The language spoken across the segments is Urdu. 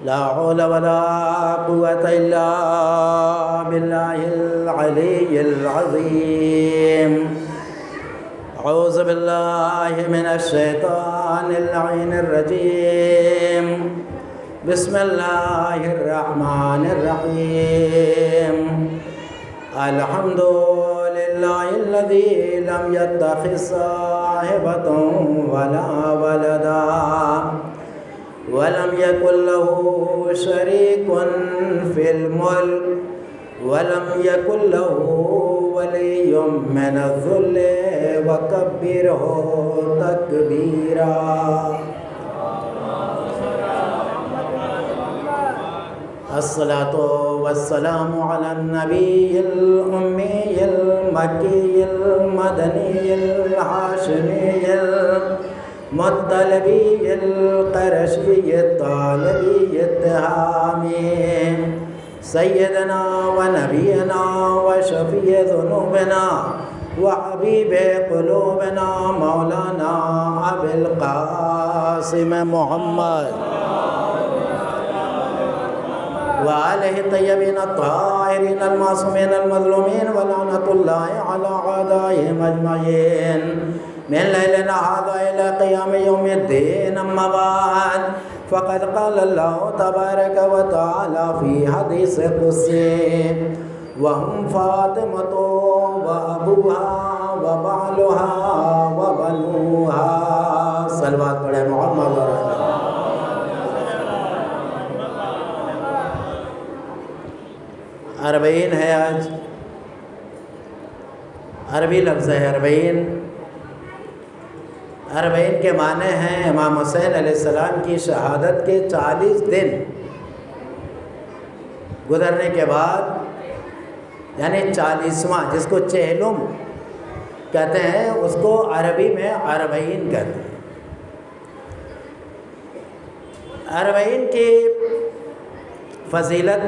لا حول ولا قوة إلا بالله العلي العظيم. أعوذ بالله من الشيطان اللعين الرجيم. بسم الله الرحمن الرحيم. الحمد لله الذي لم يتخذ صاحبة ولا ولدا ولم يكن له شريك في الملك ولم يكن له ولي من الذل وكبره تكبيرا. الصلاة والسلام على النبي الأمي المكي المدني الهاشمي المطلبي القرشي الطالبي التهامي سيدنا ونبينا وشفيع ذنوبنا وحبيب قلوبنا مولانا أبي القاسم محمد وآله الطيبين الطاهرين المعصومين المظلومين ولعنة الله على أعدائهم أجمعين من ليلنا هذا إلى قيام يوم الدين. أما بعد فقد قال الله تبارك وتعالى في حديث قدسي وهم فاطمة وأبوها وبعلها وبنوها. صلوات پڑھے محمد رسول اللہ. اربعین ہے آج. عربی لفظ ہے اربعین. اربعین کے معنی ہیں امام حسین علیہ السلام کی شہادت کے 40 دن گزرنے کے بعد، یعنی 40واں، جس کو چہلم کہتے ہیں، اس کو عربی میں اربعین کہتے ہیں. اربعین کی فضیلت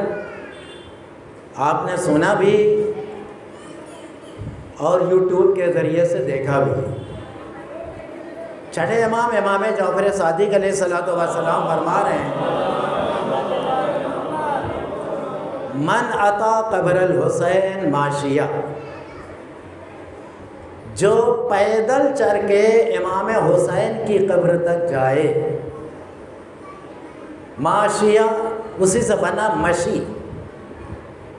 آپ نے سنا بھی اور یوٹیوب کے ذریعے سے دیکھا بھی. چھٹے امام امام جعفر صادق علیہ السلام فرما رہے ہیں من اتا قبر الحسین ماشیہ، جو پیدل چل کے امام حسین کی قبر تک جائے. ماشیہ اسی سے بنا مشی.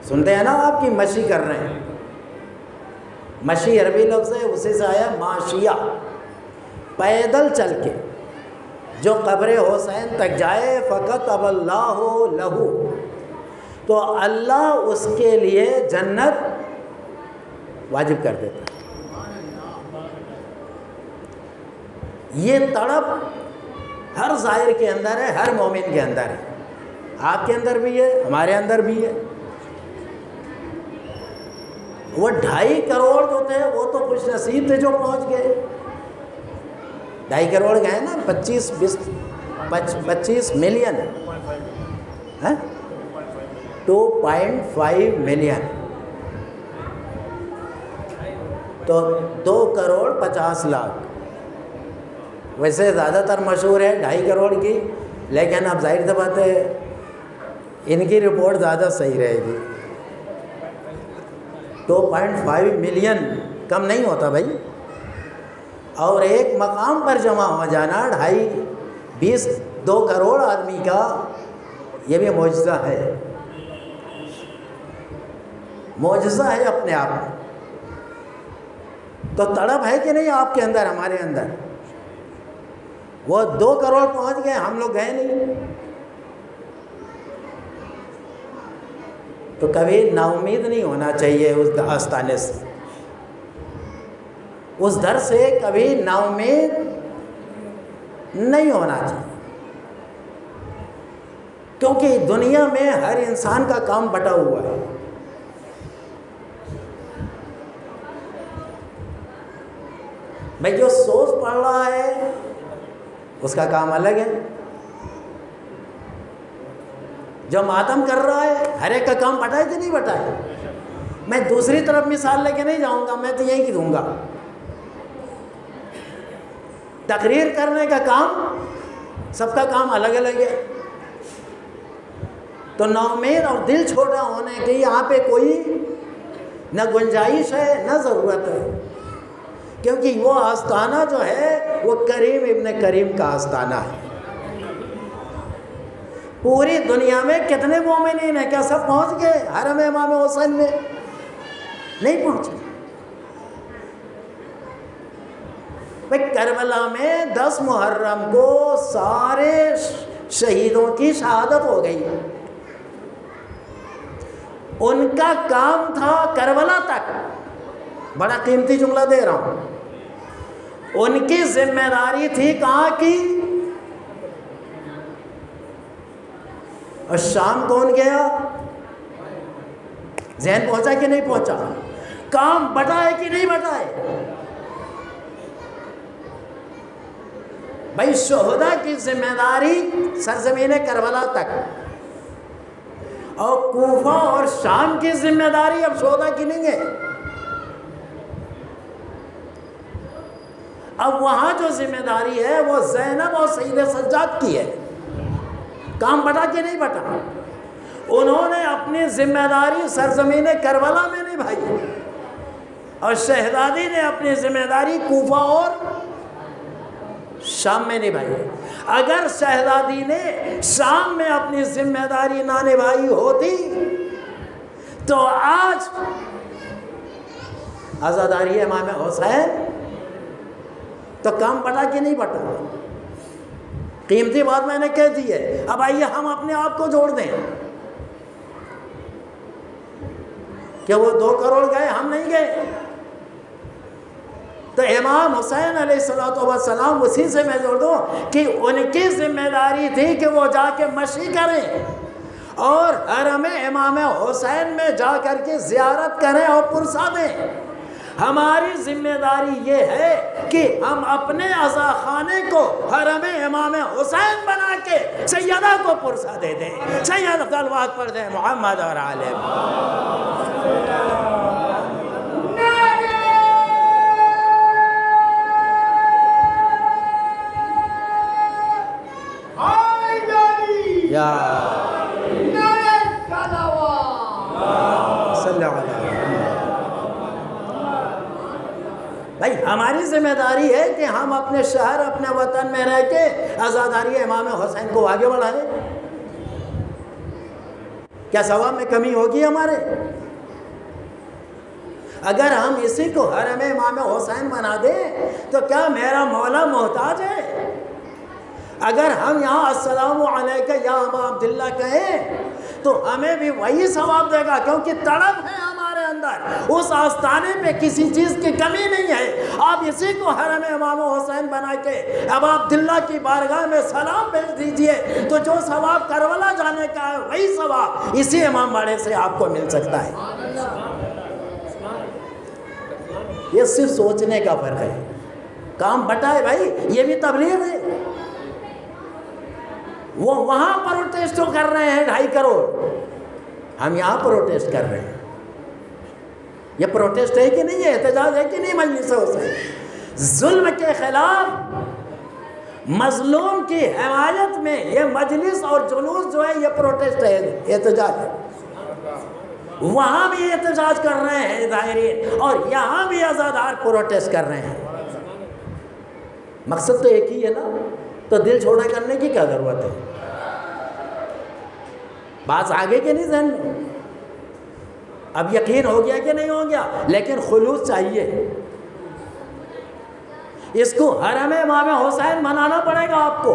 سنتے ہیں نا آپ کی مشی کر رہے ہیں. مشی عربی لفظ ہے، اسی سے آیا ماشیہ. پیدل چل کے جو قبر حسین تک جائے فَكَتَبَ اللَّهُ لَهُ، تو اللہ اس کے لیے جنت واجب کر دیتا ہے. یہ تڑپ ہر ظاہر کے اندر ہے، ہر مومن کے اندر ہے. آپ کے اندر بھی ہے، ہمارے اندر بھی ہے. وہ 2.5 کروڑ جو تھے وہ تو خوش نصیب تھے جو پہنچ گئے. 2.5 کروڑ گئے نا، 25 ملین، 2.5 ملین، تو 2 کروڑ 50 لاکھ. ویسے زیادہ تر مشہور ہے 2.5 کروڑ کی، لیکن اب ظاہر سی بات ہے ان کی رپورٹ زیادہ صحیح رہے گی. 2.5 ملین کم نہیں ہوتا بھائی. اور ایک مقام پر جمع ہو جانا 2 کروڑ آدمی کا، یہ بھی معجزہ ہے. معجزہ ہے اپنے آپ میں. تو تڑپ ہے کہ نہیں آپ کے اندر، ہمارے اندر؟ وہ 2 کروڑ پہنچ گئے، ہم لوگ گئے نہیں. تو کبھی نا امید نہیں ہونا چاہیے اس آستانے سے، اس در سے کبھی نا امید نہیں ہونا چاہیے. کیونکہ دنیا میں ہر انسان کا کام بٹا ہوا ہے. بھائی جو سوچ پڑھ رہا ہے اس کا کام الگ ہے، جو ماتم کر رہا ہے ہر ایک کا کام بٹا ہے کہ نہیں بٹا ہے. میں دوسری طرف مثال لے کے نہیں جاؤں گا، میں تو یہی کی دوں گا. تقریر کرنے کا کام سب کا کام الگ الگ ہے. تو نا امید اور دل چھوٹا ہونے کی یہاں پہ کوئی نہ گنجائش ہے نہ ضرورت ہے، کیونکہ وہ آستانہ جو ہے وہ کریم ابن کریم کا آستانہ ہے۔ پوری دنیا میں کتنے مومنین ہیں؟ کیا سب پہنچ گئے حرم امام حسین میں؟ نہیں پہنچے۔ بھئی کربلا میں 10 محرم کو سارے شہیدوں کی شہادت ہو گئی، ان کا کام تھا کربلا تک، بڑا قیمتی جملہ دے رہا ہوں، ان کی ذمہ داری تھی کہاں کی؟ اور شام کون گیا؟ ذہن پہنچا کہ نہیں پہنچا؟ کام بٹا ہے کہ نہیں بٹا ہے؟ بھائی شہداء کی ذمہ داری سرزمین کربلا تک، اور کوفہ اور شام کی ذمہ داری اب شہداء کی نہیں ہے۔ اب وہاں جو ذمہ داری ہے وہ زینب اور سید سجاد کی ہے۔ کام بٹا کہ نہیں بٹا؟ انہوں نے اپنی ذمہ داری سرزمین کربلا میں نبھائی، اور شہزادی نے اپنی ذمہ داری کوفہ اور شام میں نبھائی۔ اگر شہزادی نے شام میں اپنی ذمہ داری نہ نبھائی ہوتی تو آج عزاداری امام حسین تو کام بٹا کہ نہیں بٹا؟ قیمتی بات میں نے کہہ دی ہے۔ اب آئیے ہم اپنے آپ کو جوڑ دیں کہ وہ 2 کروڑ گئے، ہم نہیں گئے، تو امام حسین علیہ السلام اسی سے میں جوڑ دوں کہ ان کی ذمہ داری تھی کہ وہ جا کے مشی کریں اور حرم امام حسین میں جا کر کے زیارت کریں اور پرسہ دیں۔ ہماری ذمہ داری یہ ہے کہ ہم اپنے عزا خانے کو حرم امام حسین بنا کے سیدہ کو پرسہ دے دیں۔ سید صلوات پڑھ دیں محمد اور آلہ یا صلی اللہ علیہ وسلم۔ بھائی ہماری ذمہ داری ہے کہ ہم اپنے شہر اپنے وطن میں رہ کے عزاداری امام حسین کو آگے بڑھائیں۔ کیا ثواب میں کمی ہوگی ہمارے؟ اگر ہم اسی کو حرم امام حسین بنا دیں تو کیا میرا مولا محتاج ہے؟ اگر ہم یہاں السلام علیکہ یا ابا عبداللہ کہیں تو ہمیں بھی وہی ثواب دے گا، کیونکہ تڑپ ہے ہمارے اندر، اس آستانے پہ کسی چیز کی کمی نہیں ہے۔ آپ اسی کو حرم امام حسین بنا کے ابا عبداللہ کی بارگاہ میں سلام بھیج دیجئے تو جو ثواب کربلا جانے کا ہے وہی ثواب اسی امام باڑے سے آپ کو مل سکتا ہے۔ یہ صرف سوچنے کا فرق ہے، کام بٹا ہے بھائی، یہ بھی تبلیغ ہے۔ وہ وہاں پروٹیسٹ کر رہے ہیں 2.5 کروڑ، ہم یہاں پروٹیسٹ کر رہے ہیں۔ یہ پروٹیسٹ ہے کہ نہیں ہے؟ احتجاج ہے کہ نہیں؟ مجلس حسین ظلم کے خلاف مظلوم کی حمایت میں یہ مجلس اور جلوس جو ہے یہ پروٹیسٹ ہے، احتجاج ہے۔ وہاں بھی احتجاج کر رہے ہیں ظاہرین، اور یہاں بھی عزادار پروٹیسٹ کر رہے ہیں۔ مقصد تو ایک ہی ہے نا، تو دل چھوڑا کرنے کی کیا ضرورت ہے؟ بات آگے کے نہیں ذہن میں؟ اب یقین ہو گیا کہ نہیں ہو گیا؟ لیکن خلوص چاہیے، اس کو حرم امام حسین منانا پڑے گا آپ کو،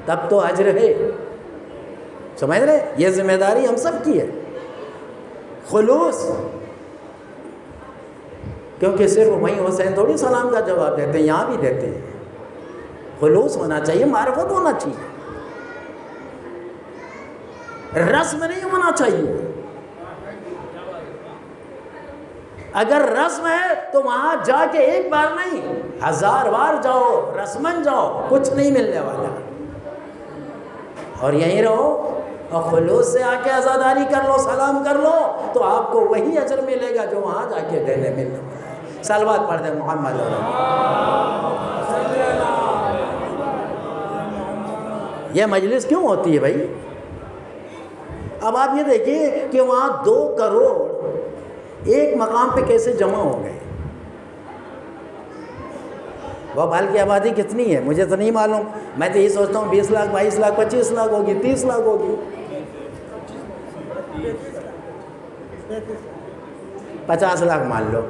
تب تو اجر ہے۔ سمجھ رہے؟ یہ ذمہ داری ہم سب کی ہے، خلوص، کیونکہ صرف وہیں حسین تھوڑی سلام کا جواب دیتے ہیں، یہاں بھی دیتے ہیں۔ خلوص ہونا چاہیے، معرفت ہونا چاہیے، رسم نہیں ہونا چاہیے۔ اگر رسم ہے تو وہاں جا کے ایک بار نہیں 1000 بار جاؤ، رسمن جاؤ، کچھ نہیں ملنے والا، اور یہیں رہو اور خلوص سے آ کے عزاداری کر لو، سلام کر لو، تو آپ کو وہی اجر ملے گا جو وہاں جا کے دینے ملنے والا ہے۔ صلوات پڑھ دیں محمد۔ یہ مجلس کیوں ہوتی ہے بھائی؟ اب آپ یہ دیکھیے کہ وہاں 2 کروڑ ایک مقام پہ کیسے جمع ہو گئے. بھوپال کی آبادی کتنی ہے مجھے تو نہیں معلوم، میں تو یہ سوچتا ہوں 20 لاکھ 22 لاکھ 25 لاکھ ہوگی، 30 لاکھ ہوگی، 50 لاکھ مان لو.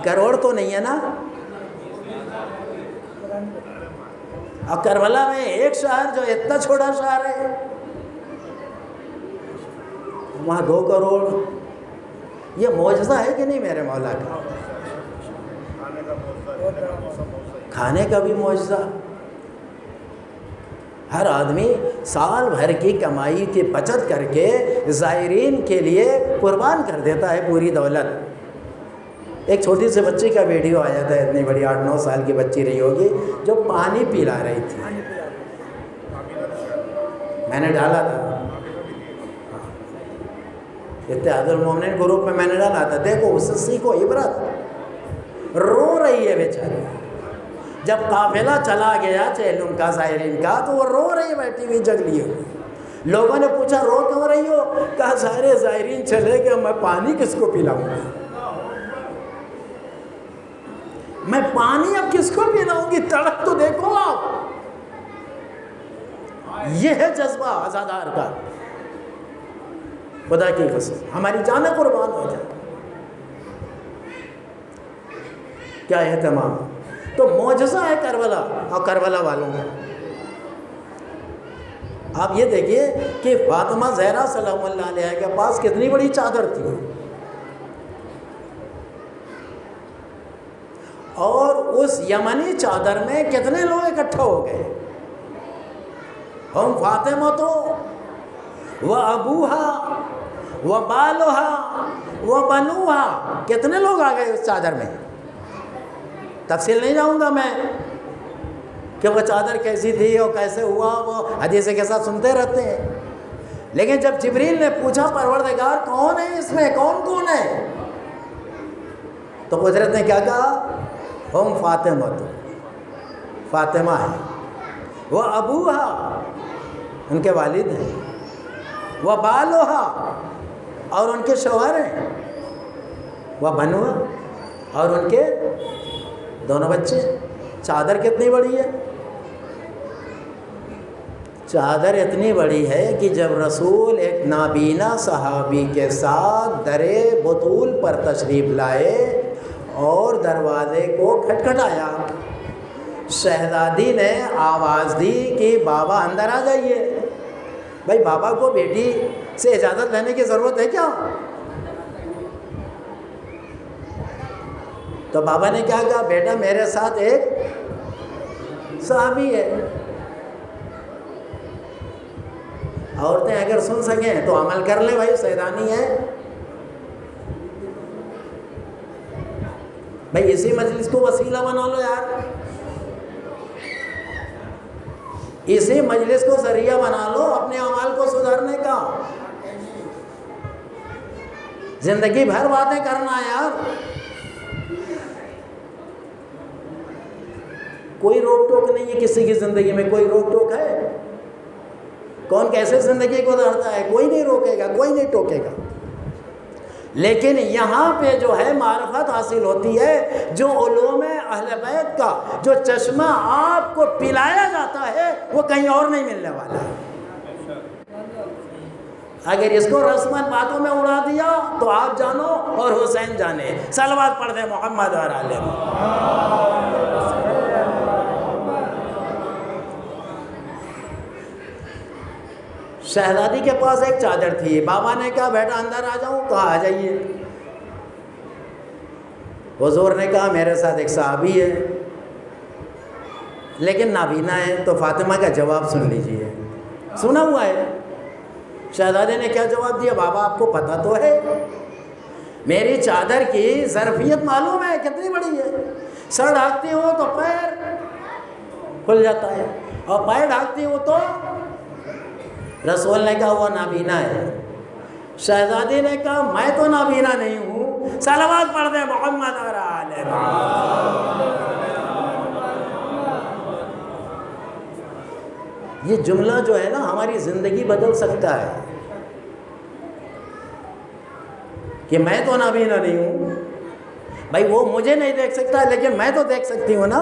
کروڑ تو نہیں ہے نا. اور کربلا میں ایک شہر جو اتنا چھوٹا شہر ہے، وہاں 2 کروڑ. یہ معجزہ ہے کہ نہیں میرے مولا کا؟ کھانے کا بھی معجزہ. ہر آدمی سال بھر کی کمائی کی بچت کر کے زائرین کے لیے قربان کر دیتا ہے پوری دولت. ایک چھوٹی سی بچی کا ویڈیو آیا تھا، اتنی بڑی 8-9 سال کی بچی رہی ہوگی، جو پانی پلا رہی تھی. میں نے ڈالا تھا اتحاد المومنین گروپ میں، میں نے ڈالا تھا، دیکھو اس سے سیکھو عبرت. رو رہی ہے بیچاری. جب قافلہ چلا گیا چہلم کا زائرین کا تو وہ رو رہی بیٹھی ہوئی جگ لیے ہوئی. لوگوں نے پوچھا رو کیوں رہی ہو؟ کہا سارے زائرین چلے گئے، میں پانی کس کو پلاؤں گی؟ میں پانی اب کس کو پلاؤں گی؟ تڑپ تو دیکھو آپ. یہ ہے جذبہ عزادار کا. خدا کی قسم ہماری جانیں قربان ہو جائے. کیا اہتمام. تو معجزہ ہے کربلا اور کربلا والوں کا. آپ یہ دیکھیے کہ فاطمہ زہرا سلام اللہ علیہ کے پاس کتنی بڑی چادر تھی، اور اس یمنی چادر میں کتنے لوگ اکٹھا ہو گئے. ہم فاطمہ تو و ابوہا و بالوہا و بنوہا، کتنے لوگ آ گئے اس چادر میں. تفصیل نہیں جاؤں گا میں کہ وہ چادر کیسی تھی اور کیسے ہوا، وہ حدیث کے ساتھ سنتے رہتے ہیں. لیکن جب جبریل نے پوچھا پروردگار کون ہے اس میں، کون کون ہے، تو قدرت نے کیا کہا؟ ہم فاطمہ تو، فاطمہ ہے، وہ ابوہا ان کے والد ہیں، وہ بالوہا اور ان کے شوہر ہیں، وہ بنوہا اور ان کے دونوں بچے. چادر کتنی بڑی ہے؟ چادر اتنی بڑی ہے کہ جب رسول ایک نابینا صحابی کے ساتھ درے بطول پر تشریف لائے اور دروازے کو کھٹکھٹایا، شہزادی نے آواز دی کہ بابا اندر آ جائیے. بھائی بابا کو بیٹی سے اجازت لینے کی ضرورت ہے کیا؟ تو بابا نے کیا کہا؟ بیٹا میرے ساتھ ایک صحابی ہے. عورتیں اگر سن سکیں تو عمل کر لیں بھائی، سیدانی ہے. بھائی اسی مجلس کو وسیلہ بنا لو یار، اسی مجلس کو ذریعہ بنا لو اپنے اعمال کو سدھارنے کا. زندگی بھر باتیں کرنا ہے یار. کوئی روک ٹوک نہیں ہے کسی کی زندگی میں، کوئی روک ٹوک ہے؟ کون کیسے زندگی گزارتا ہے؟ کوئی نہیں روکے گا، کوئی نہیں ٹوکے گا. لیکن یہاں پہ جو ہے معرفت حاصل ہوتی ہے، جو علوم اہل بیت کا جو چشمہ آپ کو پلایا جاتا ہے وہ کہیں اور نہیں ملنے والا ہے. اگر اس کو رسمن باتوں میں اڑا دیا تو آپ جانو اور حسین جانے. صلوات پڑھ دیں محمد اور آلہ محمد. شہزادی کے پاس ایک چادر تھی. بابا نے کہا بیٹا اندر آ جاؤں. کہا آ جائیے. حضور نے کہا میرے ساتھ ایک صحابی ہے لیکن نابینا ہے. تو فاطمہ کا جواب سن لیجئے، سنا ہوا ہے. شہزادے نے کیا جواب دیا؟ بابا آپ کو پتہ تو ہے میری چادر کی ظرفیت معلوم ہے کتنی بڑی ہے. سر ڈھانکتی ہوں تو پیر کھل جاتا ہے اور پیر ڈھانکتی ہوں تو. رسول نے کہا وہ نابینا ہے. شہزادی نے کہا میں تو نابینا نہیں ہوں. صلوات پڑھ دیں محمد اور آلہ محمد. یہ جملہ جو ہے نا ہماری زندگی بدل سکتا ہے کہ میں تو نابینا نہیں ہوں بھائی، وہ مجھے نہیں دیکھ سکتا لیکن میں تو دیکھ سکتی ہوں نا.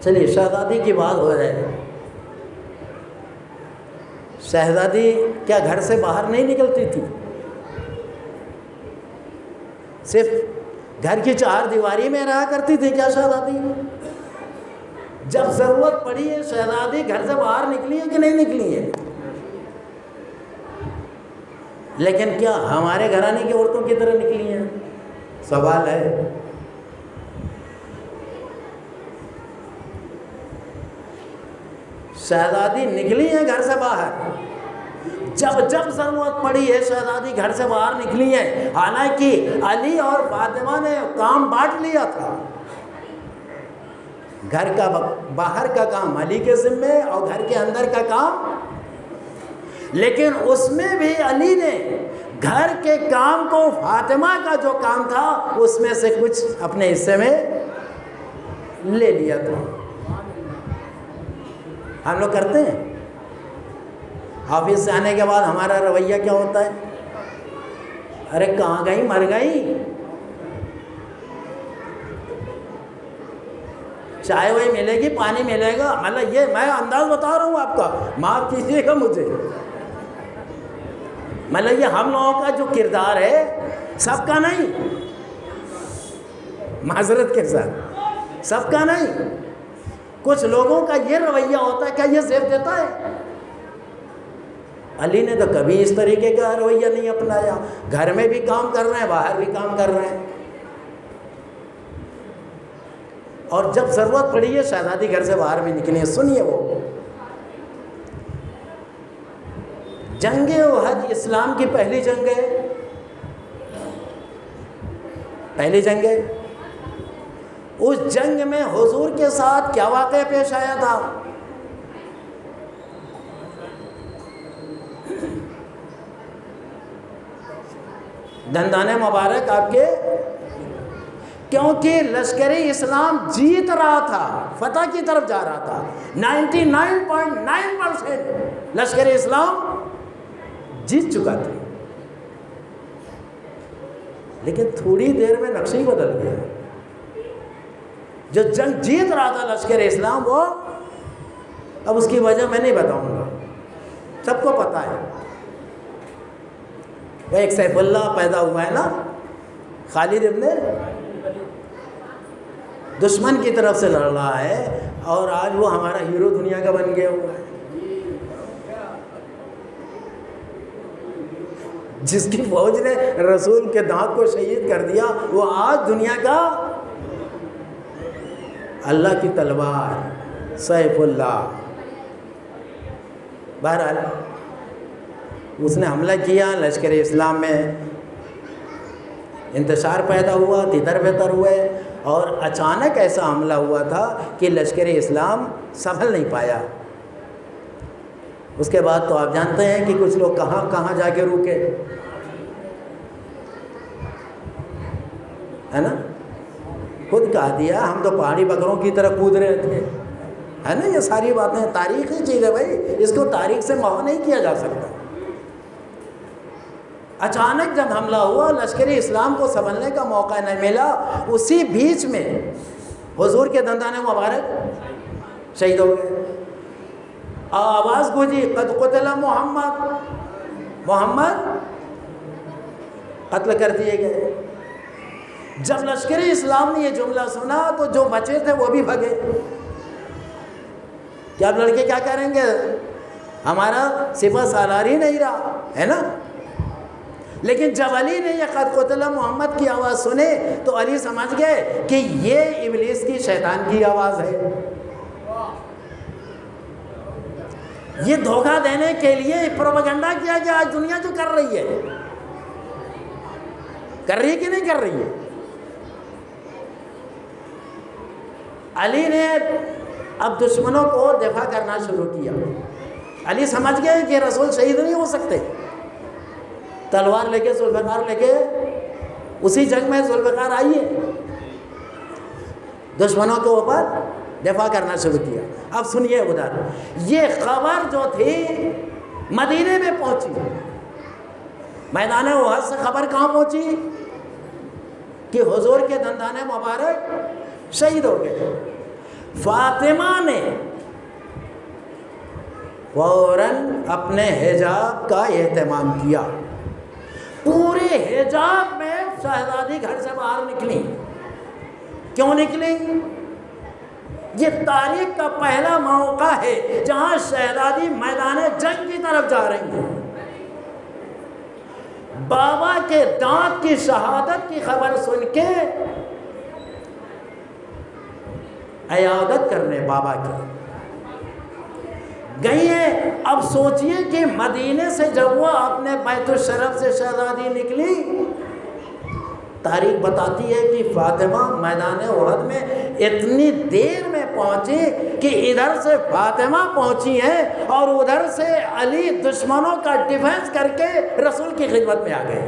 چلیے شہزادی کی بات ہو جائے. شہزادی کیا گھر سے باہر نہیں نکلتی تھی؟ صرف گھر کی چار دیواری میں رہا کرتی تھی کیا شہزادی؟ جب ضرورت پڑی ہے شہزادی گھر سے باہر نکلی ہے کہ نہیں نکلی ہے؟ لیکن کیا ہمارے گھرانے کی عورتوں کی طرح نکلی ہیں؟ سوال ہے. شہزادی نکلی ہیں گھر سے باہر، جب جب ضرورت پڑی ہے شہزادی گھر سے باہر نکلی ہیں. حالانکہ علی اور فاطمہ نے کام بانٹ لیا تھا، گھر کا باہر کا کام علی کے ذمے اور گھر کے اندر کا کام، لیکن اس میں بھی علی نے گھر کے کام کو فاطمہ کا جو کام تھا اس میں سے کچھ اپنے حصے میں لے لیا تھا. ہم لوگ کرتے ہیں آفس سے آنے کے بعد ہمارا رویہ کیا ہوتا ہے؟ ارے کہاں گئی، مر گئی، چائے وائے ملے گی، پانی ملے گا. مطلب یہ میں انداز بتا رہا ہوں آپ کا، معاف کیجیے گا مجھے. مطلب یہ ہم لوگوں کا جو کردار ہے سب کا نہیں، معذرت کے ساتھ سب کا نہیں، کچھ لوگوں کا یہ رویہ ہوتا ہے. کیا یہ زیب دیتا ہے؟ علی نے تو کبھی اس طریقے کا رویہ نہیں اپنایا. گھر میں بھی کام کر رہے ہیں، باہر بھی کام کر رہے ہیں. اور جب ضرورت پڑی ہے شہزادی گھر سے باہر بھی نکلی ہے. سنیے، وہ جنگ احد اسلام کی پہلی جنگ ہے، پہلی جنگ ہے. اس جنگ میں حضور کے ساتھ کیا واقعہ پیش آیا تھا؟ دندانے مبارک آپ کے، کیونکہ لشکر اسلام جیت رہا تھا، فتح کی طرف جا رہا تھا. 99.9% لشکر اسلام جیت چکا تھا، لیکن تھوڑی دیر میں نقشہ ہی بدل گیا. جو جنگ جیت رہا تھا لشکر اسلام، وہ اب اس کی وجہ میں نہیں بتاؤں گا، سب کو پتہ ہے. وہ ایک سیف اللہ پیدا ہوا ہے نا، خالد ابن، دشمن کی طرف سے لڑ رہا ہے اور آج وہ ہمارا ہیرو دنیا کا بن گیا ہوا ہے. جس کی فوج نے رسول کے دانت کو شہید کر دیا، وہ آج دنیا کا اللہ کی تلوار، سیف اللہ. بہرحال اس نے حملہ کیا، لشکر اسلام میں انتشار پیدا ہوا، تتر بتر ہوئے، اور اچانک ایسا حملہ ہوا تھا کہ لشکر اسلام سنبھل نہیں پایا. اس کے بعد تو آپ جانتے ہیں کہ کچھ لوگ کہاں کہاں جا کے رکے، ہے نا. خود کہا دیا ہم تو پہاڑی بکروں کی طرح کود رہے تھے، ہے نا. یہ ساری باتیں تاریخی چیز ہے بھائی، اس کو تاریخ سے محو نہیں کیا جا سکتا. اچانک جب حملہ ہوا، لشکر اسلام کو سنبھلنے کا موقع نہیں ملا. اسی بیچ میں حضور کے دندانے مبارک شہید ہو گئے. آواز گونجی، قد قتل محمد، محمد قتل کر دیے گئے. جب لشکر اسلام نے یہ جملہ سنا تو جو بچے تھے وہ بھی بھگے. کیا اب لڑکے کیا کریں گے، ہمارا سپہ سالار ہی نہیں رہا، ہے نا. لیکن جب علی نے یہ قد قتل محمد کی آواز سنے تو علی سمجھ گئے کہ یہ ابلیس کی، شیطان کی آواز ہے. یہ دھوکہ دینے کے لیے پروپیگنڈا کیا گیا. آج دنیا جو کر رہی ہے، کر رہی ہے کہ نہیں کر رہی ہے. علی نے اب دشمنوں کو دفاع کرنا شروع کیا. علی سمجھ گئے کہ رسول شہید نہیں ہو سکتے. تلوار لے کے، ذوالفقار لے کے اسی جنگ میں ذوالفقار آئی ہے، دشمنوں کے اوپر دفاع کرنا شروع کیا۔ اب سنیے ادھر، یہ خبر جو تھی مدینے میں پہنچی، میدان احد سے خبر کہاں پہنچی کہ حضور کے دندان مبارک شہید ہو گئے۔ فاطمہ نے فوراً اپنے حجاب کا اہتمام کیا، پورے حجاب میں شہزادی گھر سے باہر نکلی۔ کیوں نکلی؟ یہ تاریخ کا پہلا موقع ہے جہاں شہزادی میدان جنگ کی طرف جا رہی ہیں۔ بابا کے دانت کی شہادت کی خبر سن کے عیادت کرنے بابا کی گئی ہے۔ اب سوچئے کہ مدینے سے جب وہ اپنے بیت الشرف سے شہزادی نکلی، تاریخ بتاتی ہے کہ فاطمہ میدان احد میں اتنی دیر میں پہنچی کہ ادھر سے فاطمہ پہنچی ہیں اور ادھر سے علی دشمنوں کا ڈیفنس کر کے رسول کی خدمت میں آ گئے۔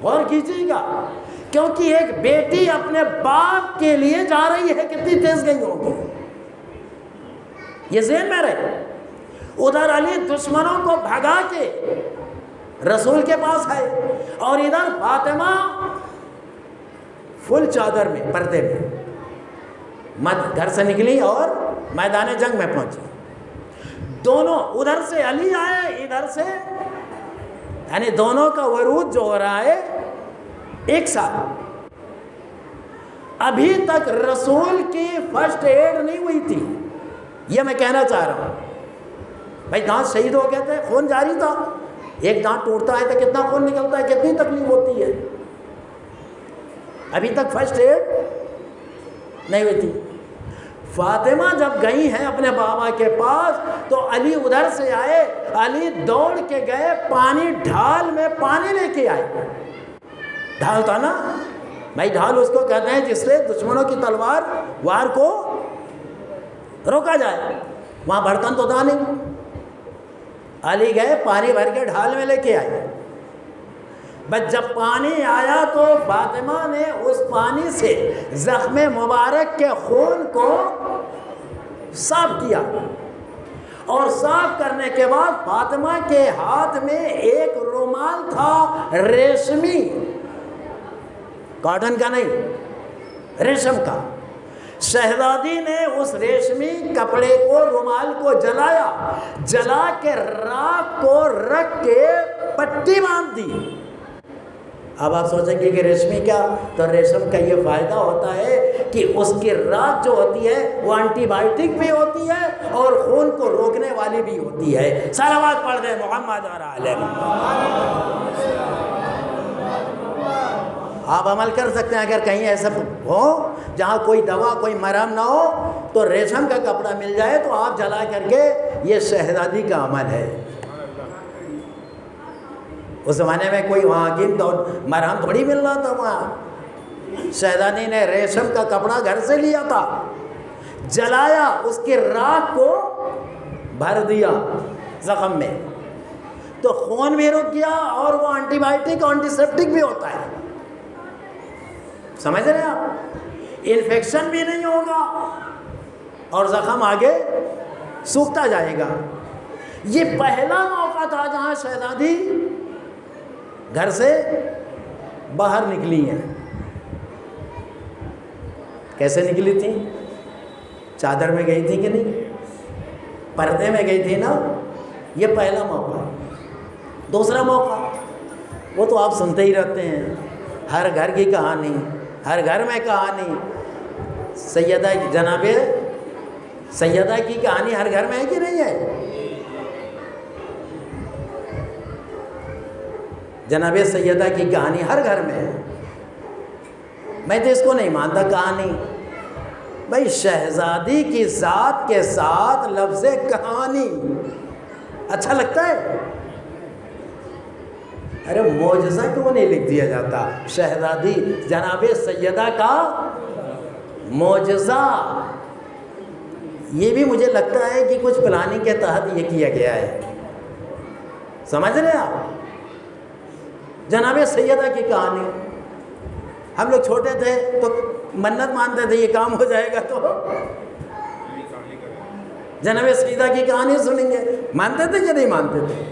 غور کیجیے گا، کیونکہ ایک بیٹی اپنے باپ کے لیے جا رہی ہے، کتنی تیز گئی ہوگی، یہ ذہن میں رہے۔ ادھر علی دشمنوں کو بھگا کے رسول کے پاس ہے، اور ادھر فاطمہ فل چادر میں، پردے میں گھر سے نکلی اور میدان جنگ میں پہنچی۔ دونوں، ادھر سے علی آئے، ادھر سے، یعنی دونوں کا ورود جو ہو رہا ہے ایک ساتھ۔ ابھی تک رسول کی فرسٹ ایڈ نہیں ہوئی تھی، یہ میں کہنا چاہ رہا ہوں۔ بھائی دانت شہید ہو گئے تھے، خون جاری تھا، ایک دانت ٹوٹتا ہے تو کتنا خون نکلتا ہے، کتنی تکلیف ہوتی ہے، ابھی تک فرسٹ ایڈ نہیں ہوئی تھی۔ فاطمہ جب گئی ہیں اپنے بابا کے پاس تو علی ادھر سے آئے، علی دوڑ کے گئے، پانی ڈھال میں پانی لے کے آئے۔ ڈھال تھا نا بھائی، ڈھال اس کو کہتے ہیں جس سے دشمنوں کی تلوار وار کو روکا جائے، وہاں برتن تو تھا نہیں۔ علی گئے، پانی بھر کے ڈھال میں لے کے آئے۔ بس جب پانی آیا تو فاطمہ نے اس پانی سے زخم مبارک کے خون کو صاف کیا، اور صاف کرنے کے بعد فاطمہ کے ہاتھ میں ایک رومال تھا، ریشمی، کاٹن کا نہیں، ریشم کا۔ شہزادی نے اس ریشمی کپڑے کو، رومال کو جلایا، جلا کے راکھ کو رکھ کے پٹی باندھ دی۔ اب آپ سوچیں گے کہ ریشمی کیا؟ تو ریشم کا یہ فائدہ ہوتا ہے کہ اس کی راکھ جو ہوتی ہے وہ اینٹی بائیوٹک بھی ہوتی ہے اور خون کو روکنے والی بھی ہوتی ہے۔ صلوات پڑھ دیں محمد علیہ۔ آپ عمل کر سکتے ہیں، اگر کہیں ایسا ہو جہاں کوئی دوا، کوئی مرہم نہ ہو تو ریشم کا کپڑا مل جائے تو آپ جلا کر کے، یہ شہزادی کا عمل ہے۔ اس زمانے میں کوئی وہاں گند اور مرہم تھوڑی مل رہا تھا وہاں۔ شہزادی نے ریشم کا کپڑا گھر سے لیا تھا، جلایا، اس کی راکھ کو بھر دیا زخم میں، تو خون بھی رک گیا اور وہ اینٹی بائیوٹک اور اینٹی سیپٹک بھی ہوتا ہے۔ سمجھ رہے ہیں آپ؟ انفیکشن بھی نہیں ہوگا اور زخم آگے سوکھتا جائے گا۔ یہ پہلا موقع تھا جہاں شہزادی گھر سے باہر نکلی ہیں۔ کیسے نکلی تھی؟ چادر میں گئی تھی کہ نہیں؟ پردے میں گئی تھی نا؟ یہ پہلا موقع۔ دوسرا موقع وہ تو آپ سنتے ہی رہتے ہیں، ہر گھر کی کہانی، ہر گھر میں کہانی، سیدہ جناب سیدہ کی کہانی ہر گھر میں ہے کہ نہیں ہے؟ جناب سیدہ کی کہانی ہر گھر میں ہے۔ میں تو اس کو نہیں مانتا کہانی، بھائی شہزادی کی ذات کے ساتھ لفظ کہانی اچھا لگتا ہے؟ ارے معجزہ کیوں نہیں لکھ دیا جاتا؟ شہزادی جناب سیدہ کا معجزہ، یہ بھی مجھے لگتا ہے کہ کچھ پلاننگ کے تحت یہ کیا گیا ہے۔ سمجھ رہے ہیں آپ؟ جناب سیدہ کی کہانی ہم لوگ چھوٹے تھے تو منت مانتے تھے یہ کام ہو جائے گا تو جناب سیدہ کی کہانی سنیں گے. مانتے تھے کہ نہیں مانتے تھے؟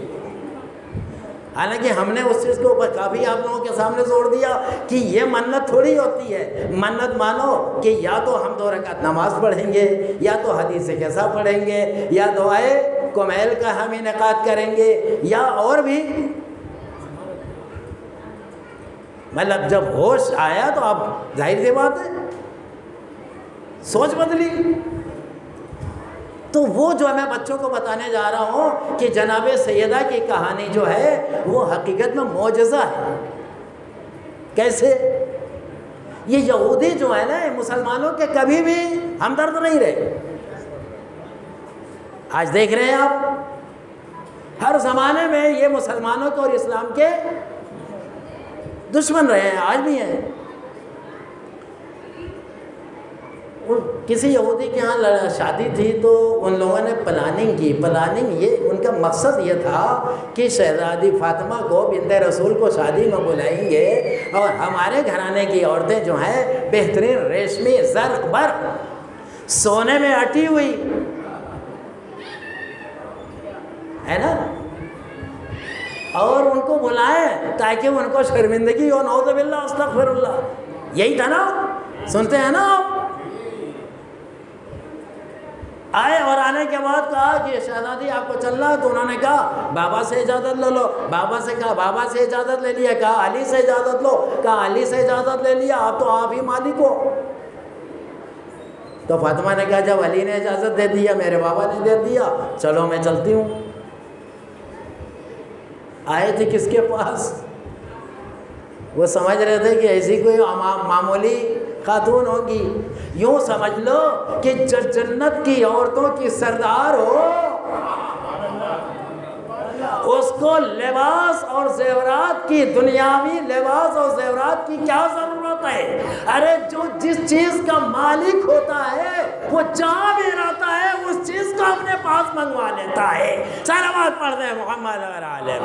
حالانکہ ہم نے اس چیز کو کافی آپ لوگوں کے سامنے زور دیا کہ یہ منت تھوڑی ہوتی ہے. منت مانو کہ یا تو ہم 2 رکعت نماز پڑھیں گے، یا تو حدیث کیسا پڑھیں گے، یا دعائے کمیل کا ہم انعقاد کریں گے، یا اور بھی. مطلب جب ہوش آیا تو اب ظاہر سی بات ہے سوچ بدلی. تو وہ جو میں بچوں کو بتانے جا رہا ہوں کہ جناب سیدہ کی کہانی جو ہے وہ حقیقت میں معجزہ ہے. کیسے؟ یہ یہودی جو ہے نا مسلمانوں کے کبھی بھی ہمدرد نہیں رہے. آج دیکھ رہے ہیں آپ ہر زمانے میں یہ مسلمانوں کے اور اسلام کے دشمن رہے ہیں، آج بھی ہیں. کسی یہودی کے ہاں شادی تھی تو ان لوگوں نے پلاننگ کی. پلاننگ یہ ان کا مقصد یہ تھا کہ شہزادی فاطمہ کو بنت رسول کو شادی میں بلائیں گے اور ہمارے گھرانے کی عورتیں جو ہیں بہترین ریشمی زرق بر سونے میں اٹی ہوئی ہے نا، اور ان کو بلائیں تاکہ ان کو شرمندگی ہو. نعوذ باللہ استغفر اللہ. یہی تھا نا، سنتے ہیں نا آپ. آئے اور آنے کے بعد کہا کہ شہزادی آپ کو چلنا ہے، تو انہوں نے کہا بابا سے اجازت لے لو. بابا سے کہا، بابا سے اجازت لے لیا. کہا علی سے اجازت لو. کہا علی سے اجازت لے لیا. اب تو آپ ہی مالک ہو. تو فاطمہ نے کہا جب علی نے اجازت دے دیا، میرے بابا نے دے دیا، چلو میں چلتی ہوں. آئے تھے کس کے پاس؟ وہ سمجھ رہے تھے کہ ایسی کوئی معمولی خاتون ہوگی. یوں سمجھ لو کہ جنت کی عورتوں کی سردار ہو، اس کو لباس اور زیورات کی، دنیاوی لباس اور زیورات کی کیا ضرورت ہے؟ ارے جو جس چیز کا مالک ہوتا ہے وہ جہاں بھی رہتا ہے اس چیز کو اپنے پاس منگوا لیتا ہے. صلوات پڑھ دیں محمد علیہ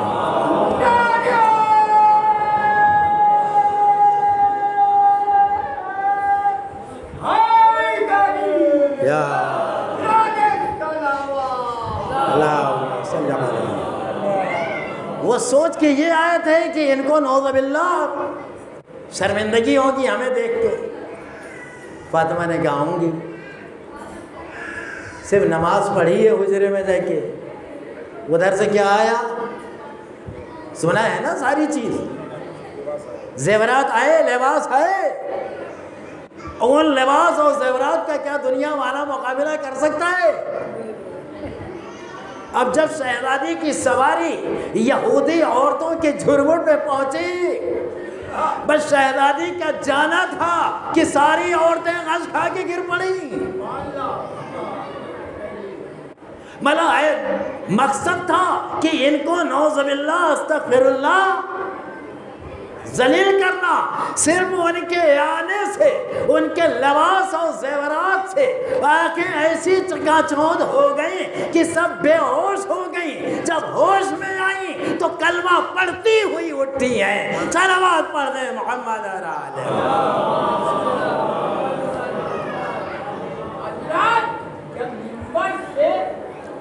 وہ سوچ کے یہ آئے تھے کہ ان کو نعوذ باللہ شرمندگی ہوگی ہمیں دیکھ کے. فاطمہ نے کہا آؤں گی. صرف نماز پڑھی ہے حجرے میں جا کے. ادھر سے کیا آیا؟ سنا ہے نا ساری چیز. زیورات آئے، لباس آئے. ان لباس اور زیورات کا کیا دنیا والا مقابلہ کر سکتا ہے؟ اب جب شہزادی کی سواری یہودی عورتوں کے جھرمٹ میں پہنچی، بس شہزادی کا جانا تھا کہ ساری عورتیں غش کھا کے گر پڑی. مقصد تھا کہ ان کو نعوذ باللہ استغفر اللہ ذلیل کرنا. صرف ان کے آنے سے، ان کے لباس اور زیورات سے آنکھیں ایسی چکا چوندھ ہو گئیں کہ سب بے ہوش ہو گئیں. جب ہوش میں آئیں تو کلمہ پڑھتی ہوئی اٹھتی ہیں. صلوات پڑھ دیں محمد علیہ.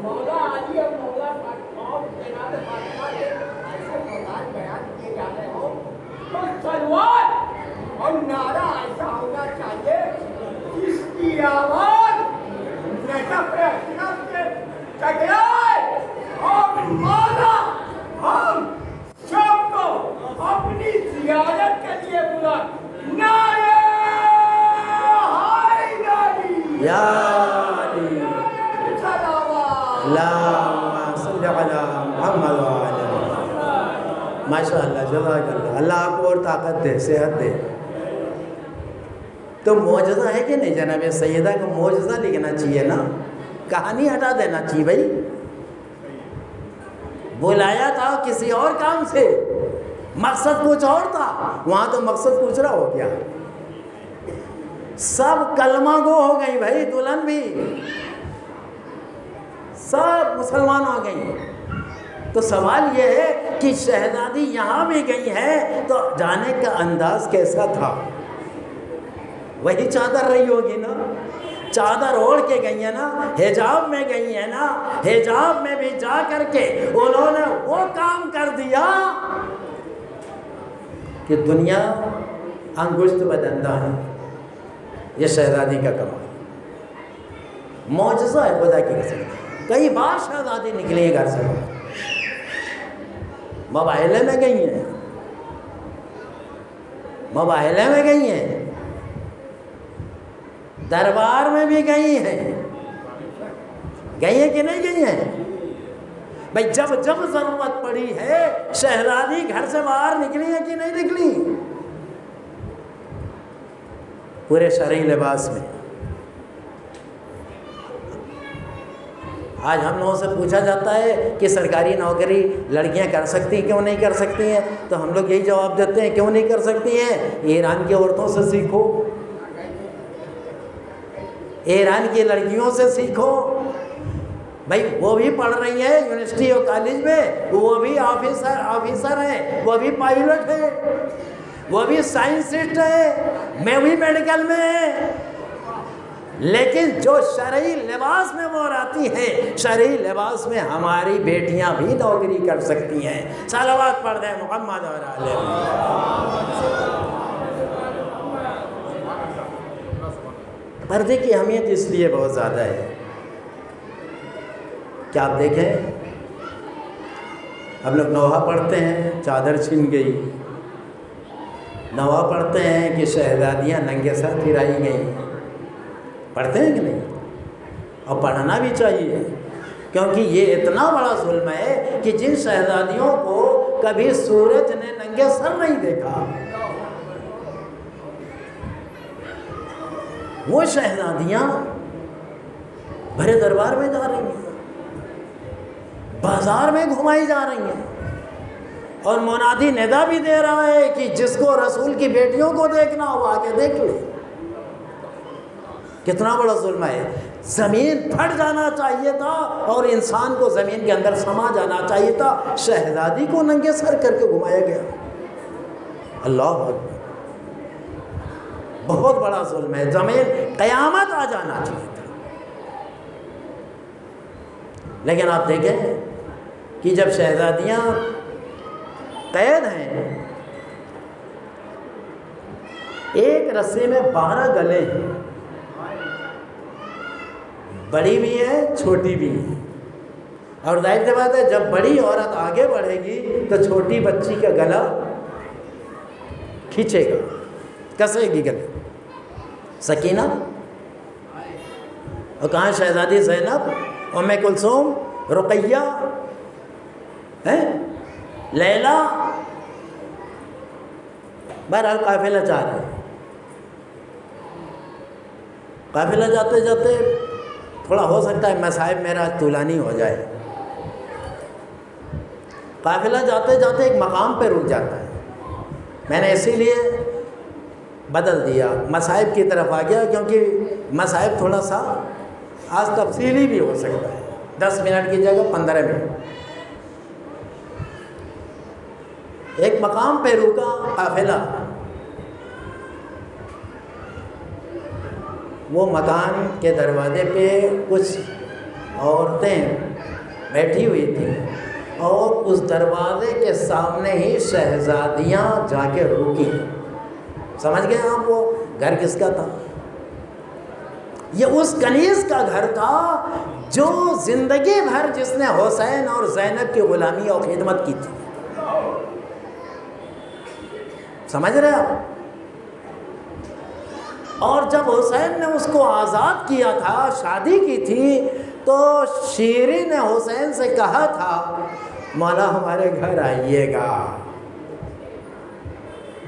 مولا علی اور مولا فاطمہ جناب فاطمہ کے ایسے موضوعات بیان کیے جا رہے ہوں تو سلوات اور نعرہ ایسا ہونا چاہیے جس کی آواز نجف احنف سے ٹکرائے اور مولا ہم سب کو اپنی زیارت کے لیے بلا. نعرہ حیدری یا علی اللہم صلی علی محمد وعلی محمد. ماشاءاللہ جزاک اللہ. اللہ آپ کو اور طاقت دے، صحت دے. تو معجزہ ہے کہ نہیں؟ جناب سیدہ کو معجزہ لکھنا چاہیے نا، کہانی ہٹا دینا چاہیے. بھائی بلایا تھا کسی اور کام سے، مقصد کچھ اور تھا، وہاں تو مقصد دوسرا ہو گیا. سب کلمہ گو ہو گئی بھائی. دلہن بھی سب مسلمان ہو گئی. تو سوال یہ ہے کہ شہزادی یہاں بھی گئی ہے تو جانے کا انداز کیسا تھا؟ وہی چادر رہی ہوگی نا، چادر اوڑھ کے گئی ہیں نا، حجاب میں گئی ہیں نا، حجاب میں بھی جا کر کے انہوں نے وہ کام کر دیا کہ دنیا انگشت بدندہ ہے۔ یہ شہزادی کا کمال، معجزہ ہے خدا کی قسم۔ کئی بار شہزادی نکلی ہیں گھر سے، مباہلے میں گئی ہیں، مباہلے میں گئی ہیں، دربار میں بھی گئی ہیں، گئی ہیں کہ نہیں گئی ہیں؟ بھئی جب جب ضرورت پڑی ہے شہزادی گھر سے باہر نکلی ہے کہ نہیں نکلی؟ پورے شرعی لباس میں۔ آج ہم لوگوں سے پوچھا جاتا ہے کہ سرکاری نوکری لڑکیاں کر سکتی ہیں، کیوں نہیں کر سکتی ہیں؟ تو ہم لوگ یہی جواب دیتے ہیں کیوں نہیں کر سکتی ہیں؟ ایران کی عورتوں سے سیکھو، ایران کی لڑکیوں سے سیکھو۔ بھائی وہ بھی پڑھ رہی ہیں یونیورسٹی اور کالج میں، وہ بھی آفیسر ہیں، وہ بھی پائلٹ ہیں، وہ بھی سائنسسٹ ہیں، میں بھی میڈیکل میں ہیں، لیکن جو شرعی لباس میں وہ رہتی ہیں، شرعی لباس میں ہماری بیٹیاں بھی نوکری کر سکتی ہیں۔ صلوات پڑھ دیں محمد اور آلہ محمد۔ پردے کی اہمیت اس لیے بہت زیادہ ہے کہ آپ دیکھیں ہم لوگ نوحہ پڑھتے ہیں چادر چھن گئی، نوحہ پڑھتے ہیں کہ شہزادیاں ننگے سر پھرائی گئیں، پڑھتے ہیں کہ نہیں؟ اور پڑھنا بھی چاہیے، کیونکہ یہ اتنا بڑا ظلم ہے کہ جن شہزادیوں کو کبھی سورج نے ننگے سر نہیں دیکھا، وہ شہزادیاں بھرے دربار میں جا رہی ہیں، بازار میں گھمائی جا رہی ہیں، اور منادی ندا بھی دے رہا ہے کہ جس کو رسول کی بیٹیوں کو دیکھنا ہو آ کے دیکھ لے۔ کتنا بڑا ظلم ہے۔ زمین پھٹ جانا چاہیے تھا اور انسان کو زمین کے اندر سما جانا چاہیے تھا، شہزادی کو ننگے سر کر کے گھمایا گیا۔ اللہ اکبر، بہت بڑا ظلم ہے، زمین قیامت آ جانا چاہیے تھا۔ لیکن آپ دیکھیں کہ جب شہزادیاں قید ہیں، ایک رسے میں 12 گلے ہیں، بڑی بھی ہے چھوٹی بھی ہے، اور ظاہر سی بات ہے جب بڑی عورت آگے بڑھے گی تو چھوٹی بچی کا گلا کھینچے گا، کسے گی گلے۔ سکینہ اور کہاں شہزادی زینب، ام کلثوم، رقیہ، لیلا، بہرحال قافلہ جا رہا ہے۔ قافلہ جاتے جاتے تھوڑا ہو سکتا ہے مصائب میرا طولانی ہو جائے، قافلہ جاتے جاتے ایک مقام پہ رک جاتا ہے، میں نے اسی لیے بدل دیا، مصائب کی طرف آ گیا، کیونکہ مصائب تھوڑا سا آج تفصیلی بھی ہو سکتا ہے، 10 منٹ کی جگہ 15 منٹ۔ ایک مقام پہ رکا قافلہ، وہ مکان کے دروازے پہ کچھ عورتیں بیٹھی ہوئی تھیں، اور اس دروازے کے سامنے ہی شہزادیاں جا کے رکی۔ سمجھ گئے آپ وہ گھر کس کا تھا؟ یہ اس کنیز کا گھر تھا جو زندگی بھر جس نے حسین اور زینب کی غلامی اور خدمت کی تھی۔ سمجھ رہے آپ؟ اور جب حسین نے اس کو آزاد کیا تھا، شادی کی تھی، تو شیریں نے حسین سے کہا تھا مولا ہمارے گھر آئیے گا،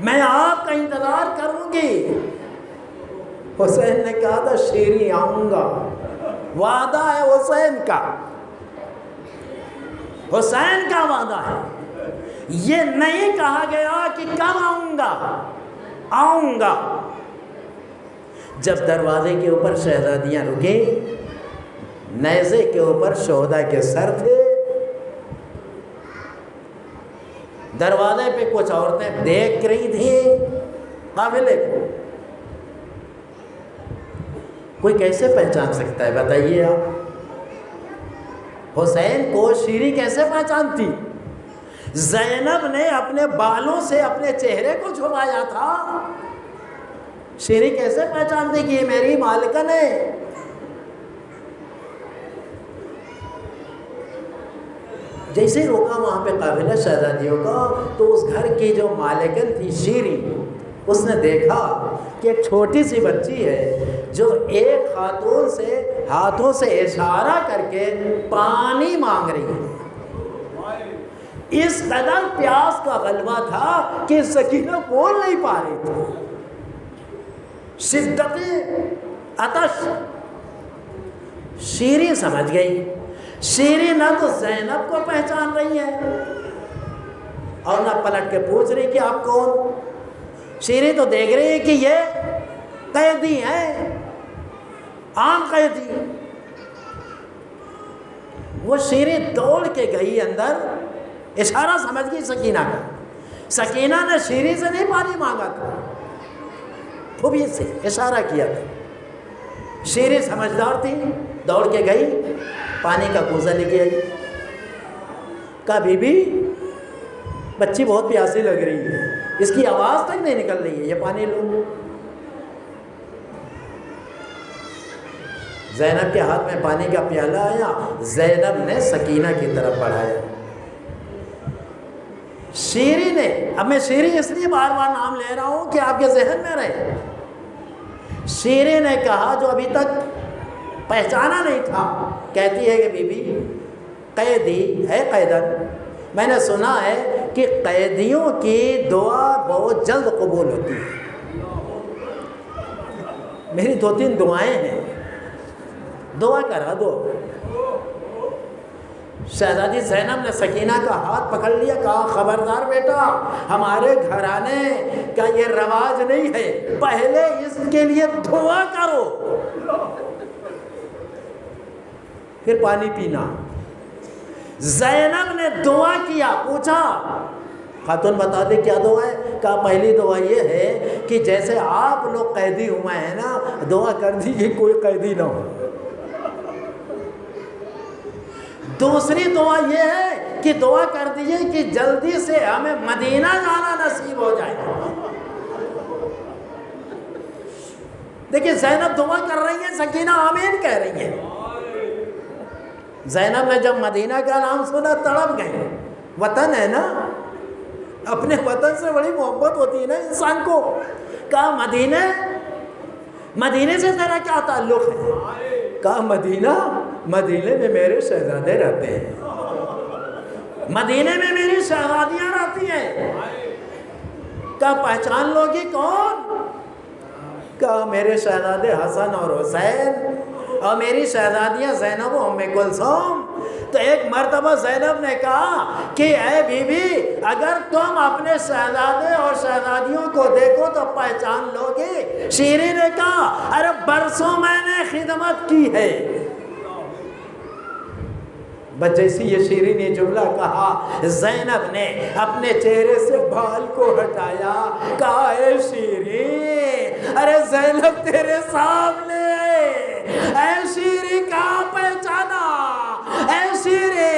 میں آپ کا انتظار کروں گی۔ حسین نے کہا تھا شیریں آؤں گا، وعدہ ہے حسین کا، حسین کا وعدہ ہے، یہ نہیں کہا گیا کہ کب آؤں گا، آؤں گا۔ جب دروازے کے اوپر شہزادیاں رکیں، نیزے کے اوپر شہداء کے سر تھے، دروازے پہ کچھ عورتیں دیکھ رہی تھیں قافلے کو، کوئی کیسے پہچان سکتا ہے بتائیے آپ؟ حسین کو شیری کیسے پہچانتی؟ زینب نے اپنے بالوں سے اپنے چہرے کو چھپایا تھا، شیری کیسے پہچانتی کہ یہ میری مالکن ہے؟ جیسے ہی روکا وہاں پہ قافلہ شہزادیوں کا، تو اس گھر کی جو مالکن تھی شیری، اس نے دیکھا کہ ایک چھوٹی سی بچی ہے جو ایک خاتون سے ہاتھوں سے اشارہ کر کے پانی مانگ رہی ہے۔ اس قدر پیاس کا غلبہ تھا کہ سکینہ بول نہیں پا رہی تھی، شدت عطش۔ شیری سمجھ گئی، شیری نہ تو زینب کو پہچان رہی ہے اور نہ پلٹ کے پوچھ رہی کہ آپ کون۔ شیری تو دیکھ رہی ہے کہ یہ قیدی ہیں، عام قیدی۔ وہ شیری دوڑ کے گئی اندر، اشارہ سمجھ گئی سکینہ کا۔ سکینہ نے شیری سے نہیں پانی مانگا تھا، پھوپھی سے اشارہ کیا تھا۔ شیری سمجھدار تھی، دوڑ کے گئی، پانی کا کوزہ لے کے آئی۔ کہا بی بی بچی بہت پیاسی لگ رہی ہے، اس کی آواز تک نہیں نکل رہی ہے، یہ پانی لو۔ زینب کے ہاتھ میں پانی کا پیالہ آیا، زینب نے سکینہ کی طرف بڑھایا۔ شیری نے، اب میں شیری اس لیے بار بار نام لے رہا ہوں کہ آپ کے ذہن میں رہے، شیری نے کہا جو ابھی تک پہچانا نہیں تھا، کہتی ہے کہ بی بی قیدی ہے قیدن، میں نے سنا ہے کہ قیدیوں کی دعا بہت جلد قبول ہوتی ہے، میری 2-3 دعائیں ہیں، دعا کرا دو۔ شہزادی زینب نے سکینہ کا ہاتھ پکڑ لیا، کہا خبردار بیٹا، ہمارے گھرانے کا یہ رواج نہیں ہے، پہلے اس کے لیے دعا کرو پھر پانی پینا۔ زینب نے دعا کیا، پوچھا خاتون بتا دے کیا دعا ہے؟ کہا پہلی دعا یہ ہے کہ جیسے آپ لوگ قیدی ہوئے ہیں نا، دعا کر دیجیے کوئی قیدی نہ ہو۔ دوسری دعا یہ ہے کہ دعا کر دیجیے کہ جلدی سے ہمیں مدینہ جانا نصیب ہو جائے۔ دیکھیں زینب دعا کر رہی ہیں، سکینہ آمین کہہ رہی ہیں۔ زینب نے جب مدینہ کا نام سنا تڑپ گئے، وطن ہے نا، اپنے وطن سے بڑی محبت ہوتی ہے نا انسان کو۔ کہا مدینے سے تیرا کیا تعلق ہے؟ کہا مدینے میں میرے شہزادے رہتے ہیں، مدینے میں میری شہزادیاں رہتی ہیں۔ کہا پہچان لوگی کون؟ کہا میرے شہزادے حسن اور حسین اور میری شہزادیاں زینب و ام کلثوم۔ تو ایک مرتبہ زینب نے کہا کہ اے بی بی اگر تم اپنے شہزادے اور شہزادیوں کو دیکھو تو پہچان لو گے۔ شیری نے کہا ارے برسوں میں نے خدمت کی ہے۔ بس جیسی یہ شیری نے جملہ کہا، زینب نے اپنے چہرے سے بال کو ہٹایا، کہا اے شیری، ارے زینب تیرے سامنے ہے، اے شیری کہاں پہچانا؟ اے شیری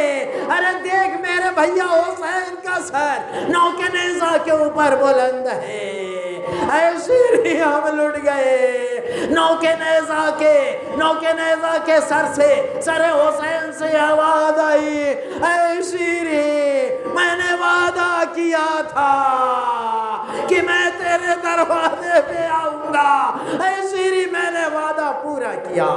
ارے دیکھ میرے بھیا حسین کا سر نوک نیزہ کے اوپر بلند ہے۔ اے شیری ہم لٹ گئے، نوک نیزہ کے سر سے سر حسین سے آواز آئی، اے شیری میں نے وعدہ کیا تھا کہ میں تیرے دروازے پہ آؤں گا، اے شیری میں نے وعدہ پورا کیا۔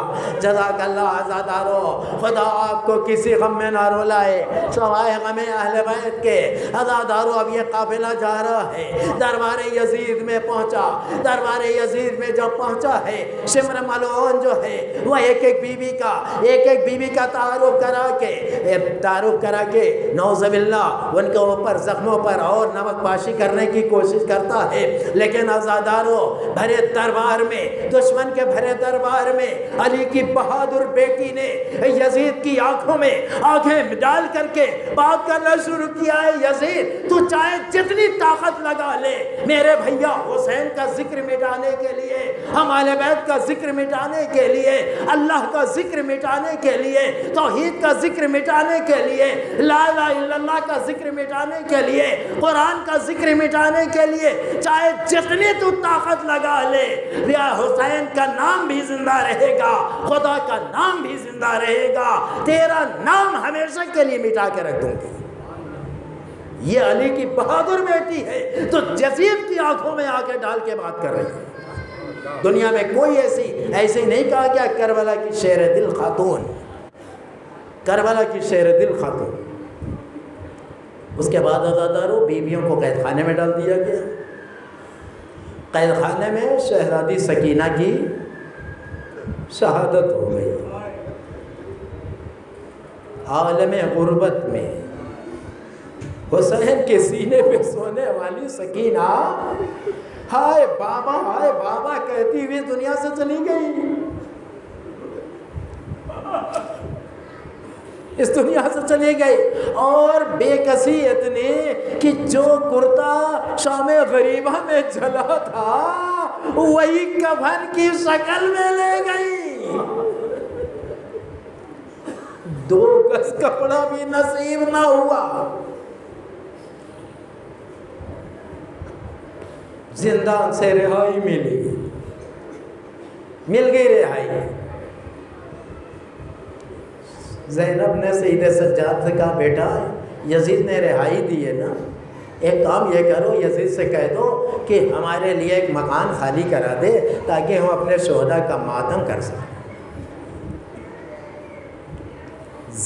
جزاک اللہ عزادارو، خدا آپ کو کسی غم میں نہ رولائے سوائے غم اہل بیت کے۔ عزادارو اب یہ قافلہ جا رہا ہے، دربار یزید میں پہنچا۔ دربار یزید میں جب پہنچا ہے، شمر ملعون جو ہے وہ ایک ایک بیوی کا تعارف کرا کے نعوذ باللہ ان کے اوپر زخموں پر اور نمک پاشی کرنے کی کوشش کرتا ہے۔ لیکن عزادارو بھرے دربار میں، دشمن کے بھرے دربار میں علی کی بہادر بیٹی نے یزید کی آنکھوں میں آنکھیں ڈال کر کے بات کرنا شروع کیا ہے، یزید تو چاہے جتنی طاقت لگا لے، میرے بھیا حسین کا ذکر مٹانے کے لیے، ہمارے بیت کا ذکر مٹانے کے لیے، اللہ کا ذکر مٹانے کے لیے، توحید کا ذکر مٹانے کے لیے، لا الہ الا اللہ کا ذکر مٹانے کے لیے، قرآن کا ذکر مٹانے کے لیے چاہے جتنی تو طاقت لگا لے، یا حسین کا نام بھی زندہ رہے گا، خدا کا نام بھی زندہ رہے گا، تیرا نام ہمیشہ کے لیے مٹا کے رکھ دوں گی۔ یہ علی کی بہادر بیٹی ہے تو یزید کی آنکھوں میں آ کے ڈال کے بات کر رہی ہے۔ دنیا میں کوئی ایسی نہیں کہا گیا کربلا کی شیر دل خاتون، کربلا کی شیر دل خاتون۔ اس کے بعد عزاداروں بیویوں کو قید خانے میں ڈال دیا گیا۔ قید خانے میں شہزادی سکینہ کی شہادت ہو گئی۔ عالم غربت میں حسین کے سینے پہ سونے والی سکینہ ہائے بابا کہتی ہوئی دنیا سے چلی گئی، اس دنیا سے چلی گئی۔ اور بے کسی اتنی کہ جو کرتا شام غریبہ میں جلا تھا وہی کفن کی شکل میں لے گئی، 2 گز کپڑا بھی نصیب نہ ہوا۔ زندان سے رہائی مل گئی رہائی۔ زینب نے سید سجاد سے کہا بیٹا یزید نے رہائی دی ہے نا، ایک کام یہ کرو یزید سے کہہ دو کہ ہمارے لیے ایک مکان خالی کرا دے تاکہ ہم اپنے شہداء کا ماتم کر سکیں۔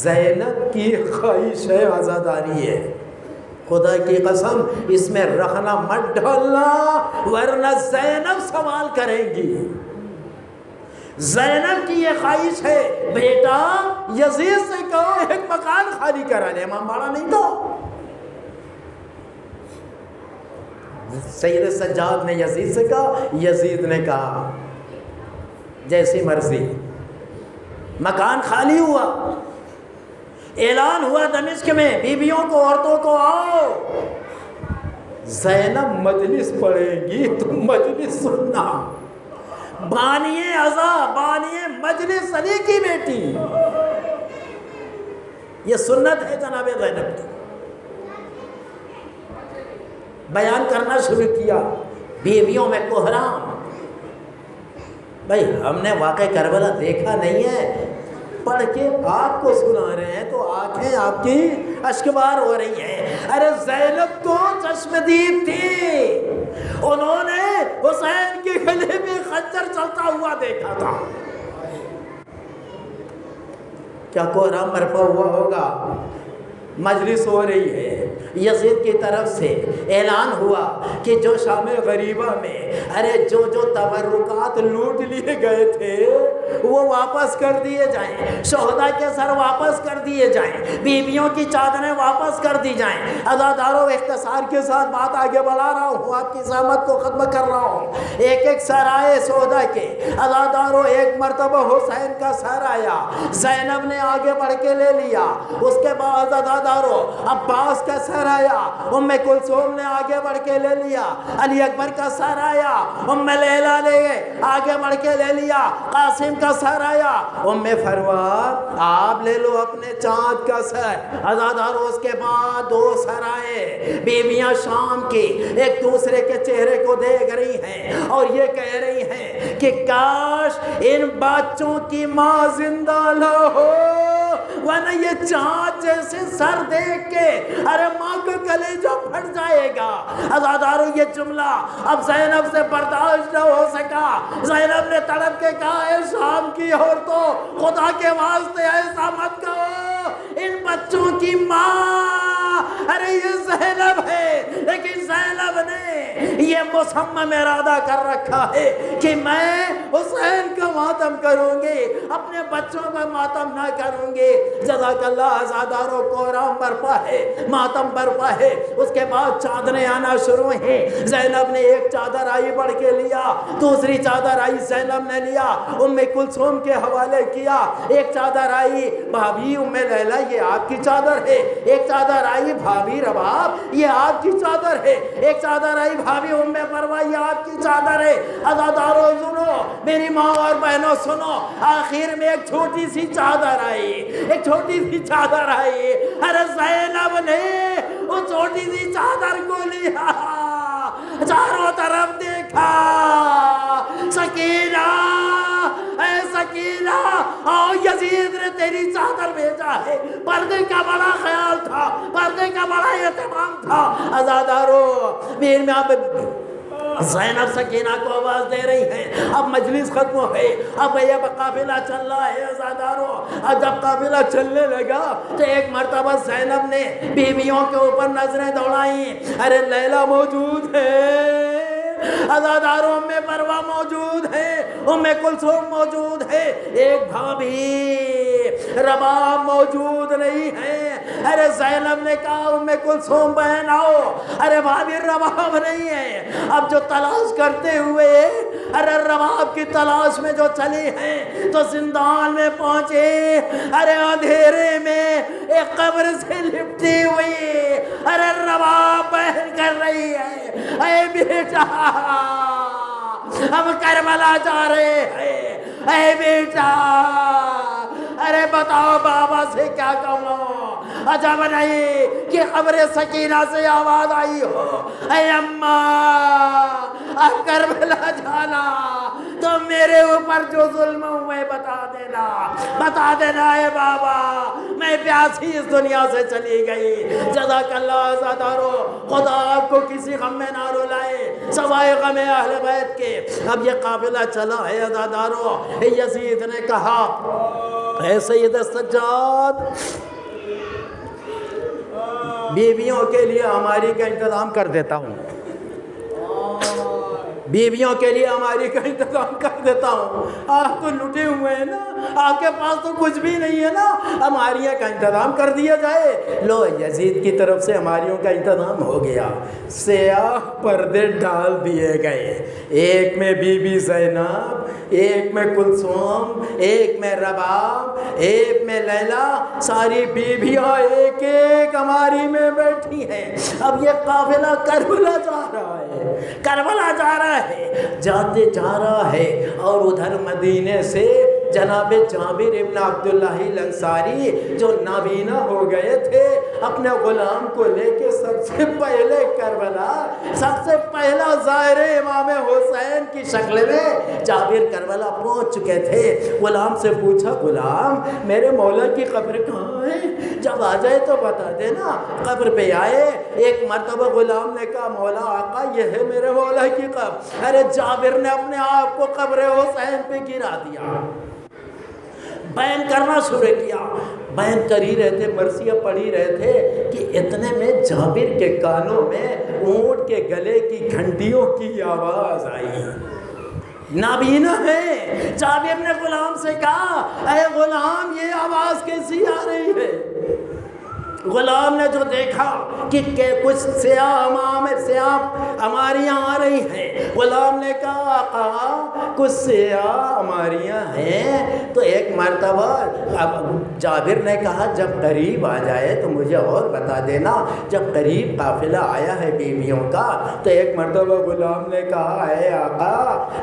زینب کی خواہش ہے آزاداری ہے، خدا کی قسم اس میں رخنا مت ڈالنا ورنہ زینب سوال کریں گی۔ زینب کی یہ خواہش ہے بیٹا یزید سے کہو ایک مکان خالی کرا لے، امام باڑا نہیں تو۔ سید سجاد نے یزید سے کہا، یزید نے کہا جیسی مرضی۔ مکان خالی ہوا، اعلان ہوا دمشق میں بیویوں کو عورتوں کو آؤ، زینب مجلس پڑھے گی تم مجلس سننا، بانیے عزا بانیے مجلس علی کی بیٹی، یہ سنت ہے جناب زینب کی۔ بیان کرنا شروع کیا بیویوں میں کوہرام۔ بھائی ہم نے واقع کربلا دیکھا نہیں ہے، پڑھ کے آپ کو سنا رہے ہیں تو آنکھیں آپ کی اشکبار ہو رہی ہیں۔ ارے زینب تو چشمدید تھی، انہوں نے حسین کے گلے میں خنجر چلتا ہوا دیکھا تھا۔ کیا کوہرام برپا ہوا ہوگا؟ مجلس ہو رہی ہے، یزید کی طرف سے اعلان ہوا کہ جو شام غریبہ میں جو تبرکات لوٹ لیے گئے تھے وہ واپس کر دیے جائیں، شہداء کے سر واپس کر دیے جائیں، بیویوں کی چادریں واپس کر دی جائیں۔ عزاداروں اختصار کے ساتھ بات آگے بڑھا رہا ہوں، آپ کی زحمت کو ختم کر رہا ہوں۔ ایک سر آئے شہداء کے، عزاداروں ایک مرتبہ حسین کا سر آیا، زینب نے آگے بڑھ کے لے لیا۔ اس کے بعد عزاداروں عباس کا سر آیا، ام کلثوم نے آگے بڑھ کے لے لیا۔ علی اکبر کا سر آیا، ام لیلا نے آگے بڑھ کے لے لیا۔ قاسم کا سر آیا، ام فروہ آپ لے لو اپنے چاند کا سر۔ عزاداروں اس کے بعد 2 سر آئے، بیویاں شام کی ایک دوسرے کے چہرے کو دیکھ رہی ہیں اور یہ کہہ رہی ہیں کہ کاش ان بچوں کی ماں زندہ نہ ہو، ورنہ یہ چاند جیسے سر دیکھ کے ماں کا کلیجہ پھٹ جائے گا۔ عزاداروں یہ جملہ اب زینب سے برداشت نہ ہو سکا، زینب نے تڑپ کے کہا اے شام کی عورتوں خدا کے واسطے ایسا مت کہو، ان بچوں کی ماں یہ زینب ہے، ایک لیکن زینب نے یہ مصمم ارادہ کر رکھا ہے کہ میں حسین کا ماتم کروں گی، اپنے بچوں کا ماتم نہ کروں گی۔ جزاک اللہ عزاداروں، کوہرام برپا ہے، ماتم برپا ہے۔ اس کے بعد چادریں آنا شروع ہیں۔ زینب نے ایک چادر آئی بڑھ کے لیا، دوسری چادر آئی زینب نے لیا، ام کلثوم کے حوالے کیا۔ ایک چادر آئی بھابھی ام لیلا یہ آپ کی چادر ہے، ایک چادر آئی بھابھی رباب یہ آپ کی چادر ہے، ایک چادر آئی بھابھی ام پروا یہ آپ کی چادر ہے۔ عزاداروں سنو، میری ماں اور بہنوں سنو، آخر میں ایک چھوٹی سی چادر آئی، ایک چھوٹی سی چادر آئی۔ ارے زینب نے وہ چھوٹی سی چادر کو لیا، چاروں طرف دیکھا، سکینہ اے سکینہ آؤ یزید نے تیری چادر بھیجا ہے۔ پردے کا بڑا خیال تھا، پردے کا بڑا اہتمام تھا۔ عزاداروں میر میں آپ زینب سکینہ کو آواز دے رہی ہے، اب مجلس ختم ہو گئی، اب یہ قافلہ چل رہا ہے۔ عزاداروں اب جب قافلہ چلنے لگا تو ایک مرتبہ زینب نے بیویوں کے اوپر نظریں دوڑائیں، ارے لیلا موجود ہے، عزاداروں ام پروا موجود ہے، ام کلثوم موجود ہے، ایک بھابھی رباب موجود نہیں ہے۔ ارے زینب نے کہا ام کلثوم بہن آؤ، ارے بھابھی رباب نہیں ہے۔ اب جو تلاش کرتے ہوئے ارے رباب کی تلاش میں جو چلی ہیں تو زندان میں پہنچے، ارے اندھیرے میں ایک قبر سے لپٹی ہوئی ارے رباب بہن کر رہی ہے، اے بیٹا ہم کربلا جا رہے ہیں، اے بیٹا ارے بتاؤ بابا سے کیا کہوں، عجب نہیں کہ قبر سکینہ سے آواز آئی ہو، اے اماں اب کربلا جانا تو میرے اوپر جو ظلم ہوئے بتا دینا اے بابا، میں پیاسی اس دنیا سے چلی گئی۔ جزاک اللہ عزادارو، خدا آپ کو کسی غم میں نہ رلائے سوائے غم اہل بیت کے۔ اب یہ قافلہ چلا ہے عزادارو، یزید نے کہا اے سید سجاد بیویوں کے لیے ہماری کا انتظام کر دیتا ہوں، بیویوں کے لیے ہماری کا انتظام کر دیتا ہوں، آپ تو لٹے ہوئے ہیں نا، آپ کے پاس تو کچھ بھی نہیں ہے نا، ہماریاں کا انتظام کر دیا جائے۔ لو یزید کی طرف سے ہماریوں کا انتظام ہو گیا، سیاہ پردے ڈال دیے گئے، ایک میں بی بی زینب، ایک میں کلثوم، ایک میں رباب، ایک میں لیلا، ساری بیویاں ایک ایک ہماری میں بیٹھی ہیں۔ اب یہ قافلہ کربلا جا رہا ہے، کربلا جا رہا ہے، جاتے جا رہا ہے، اور ادھر مدینے سے جناب جابر ابن عبداللہ الانصاری جو نابینا ہو گئے تھے اپنے غلام کو لے کے سب سے پہلے کربلا، سب سے پہلا ظاہر امام حسین کی شکل میں جابر کربلا پہنچ چکے تھے۔ غلام سے پوچھا غلام میرے مولا کی قبر کہاں ہے، جب آ جائے تو بتا دینا۔ قبر پہ آئے، ایک مرتبہ غلام نے کہا مولا آقا یہ ہے میرے مولا کی قبر۔ ارے جابر نے اپنے آپ کو قبر حسین پہ گرا دیا، بیان کرنا شروع کیا، بیان کر ہی رہے تھے، مرثیہ پڑھ ہی رہے تھے کہ اتنے میں جابر کے کانوں میں اونٹ کے گلے کی گھنٹیوں کی آواز آئی، نابینا ہے۔ جابر نے غلام سے کہا اے غلام یہ آواز کیسی آ رہی ہے؟ غلام نے جو دیکھا کہ کچھ سیاہ ہماریاں آ رہی ہیں، غلام نے کہا آقا کچھ سیاہ ہماریاں ہیں تو ایک مرتبہ جابر نے کہا جب قریب آ جائے تو مجھے اور بتا دینا۔ جب قریب قافلہ آیا ہے بیویوں کا تو ایک مرتبہ غلام نے کہا اے آقا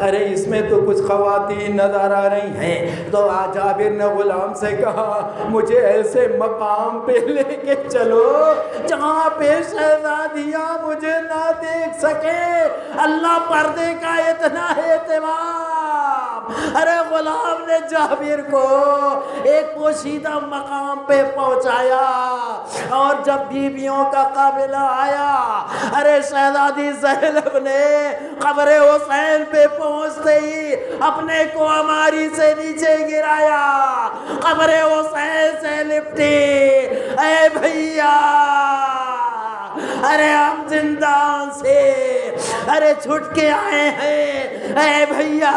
ارے اس میں تو کچھ خواتین نظر آ رہی ہیں، تو جابر نے غلام سے کہا مجھے ایسے مقام پہ لے کے چلو جہاں پہ شہزادیاں مجھے نہ دیکھ سکے، اللہ پردے کا اتنا اہتمام۔ ارے غلام نے جابر کو ایک پوشیدہ مقام پہ پہنچایا، اور جب بیویوں کا قافلہ آیا ارے شہزادی زینب نے قبر حسین پہ پہنچتے ہی اپنے کو ہماری سے نیچے گرایا، قبر حسین سے لپٹی، اے بھیا ارے ہم زندان سے ارے چھٹ کے آئے ہیں، اے بھیا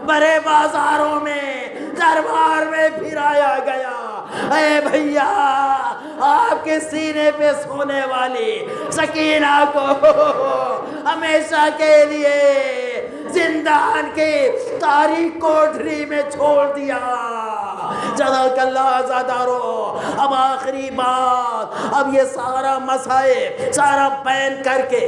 بڑے بازاروں میں دربار میں پھرایا گیا، اے بھیا آپ کے سینے پہ سونے والی سکینہ کو ہمیشہ کے لیے زندان کی تاریک کوٹری میں چھوڑ دیا۔ جزاک اللہ عزادارو، اب آخری بات، اب یہ سارا مسائل سارا بیان کر کے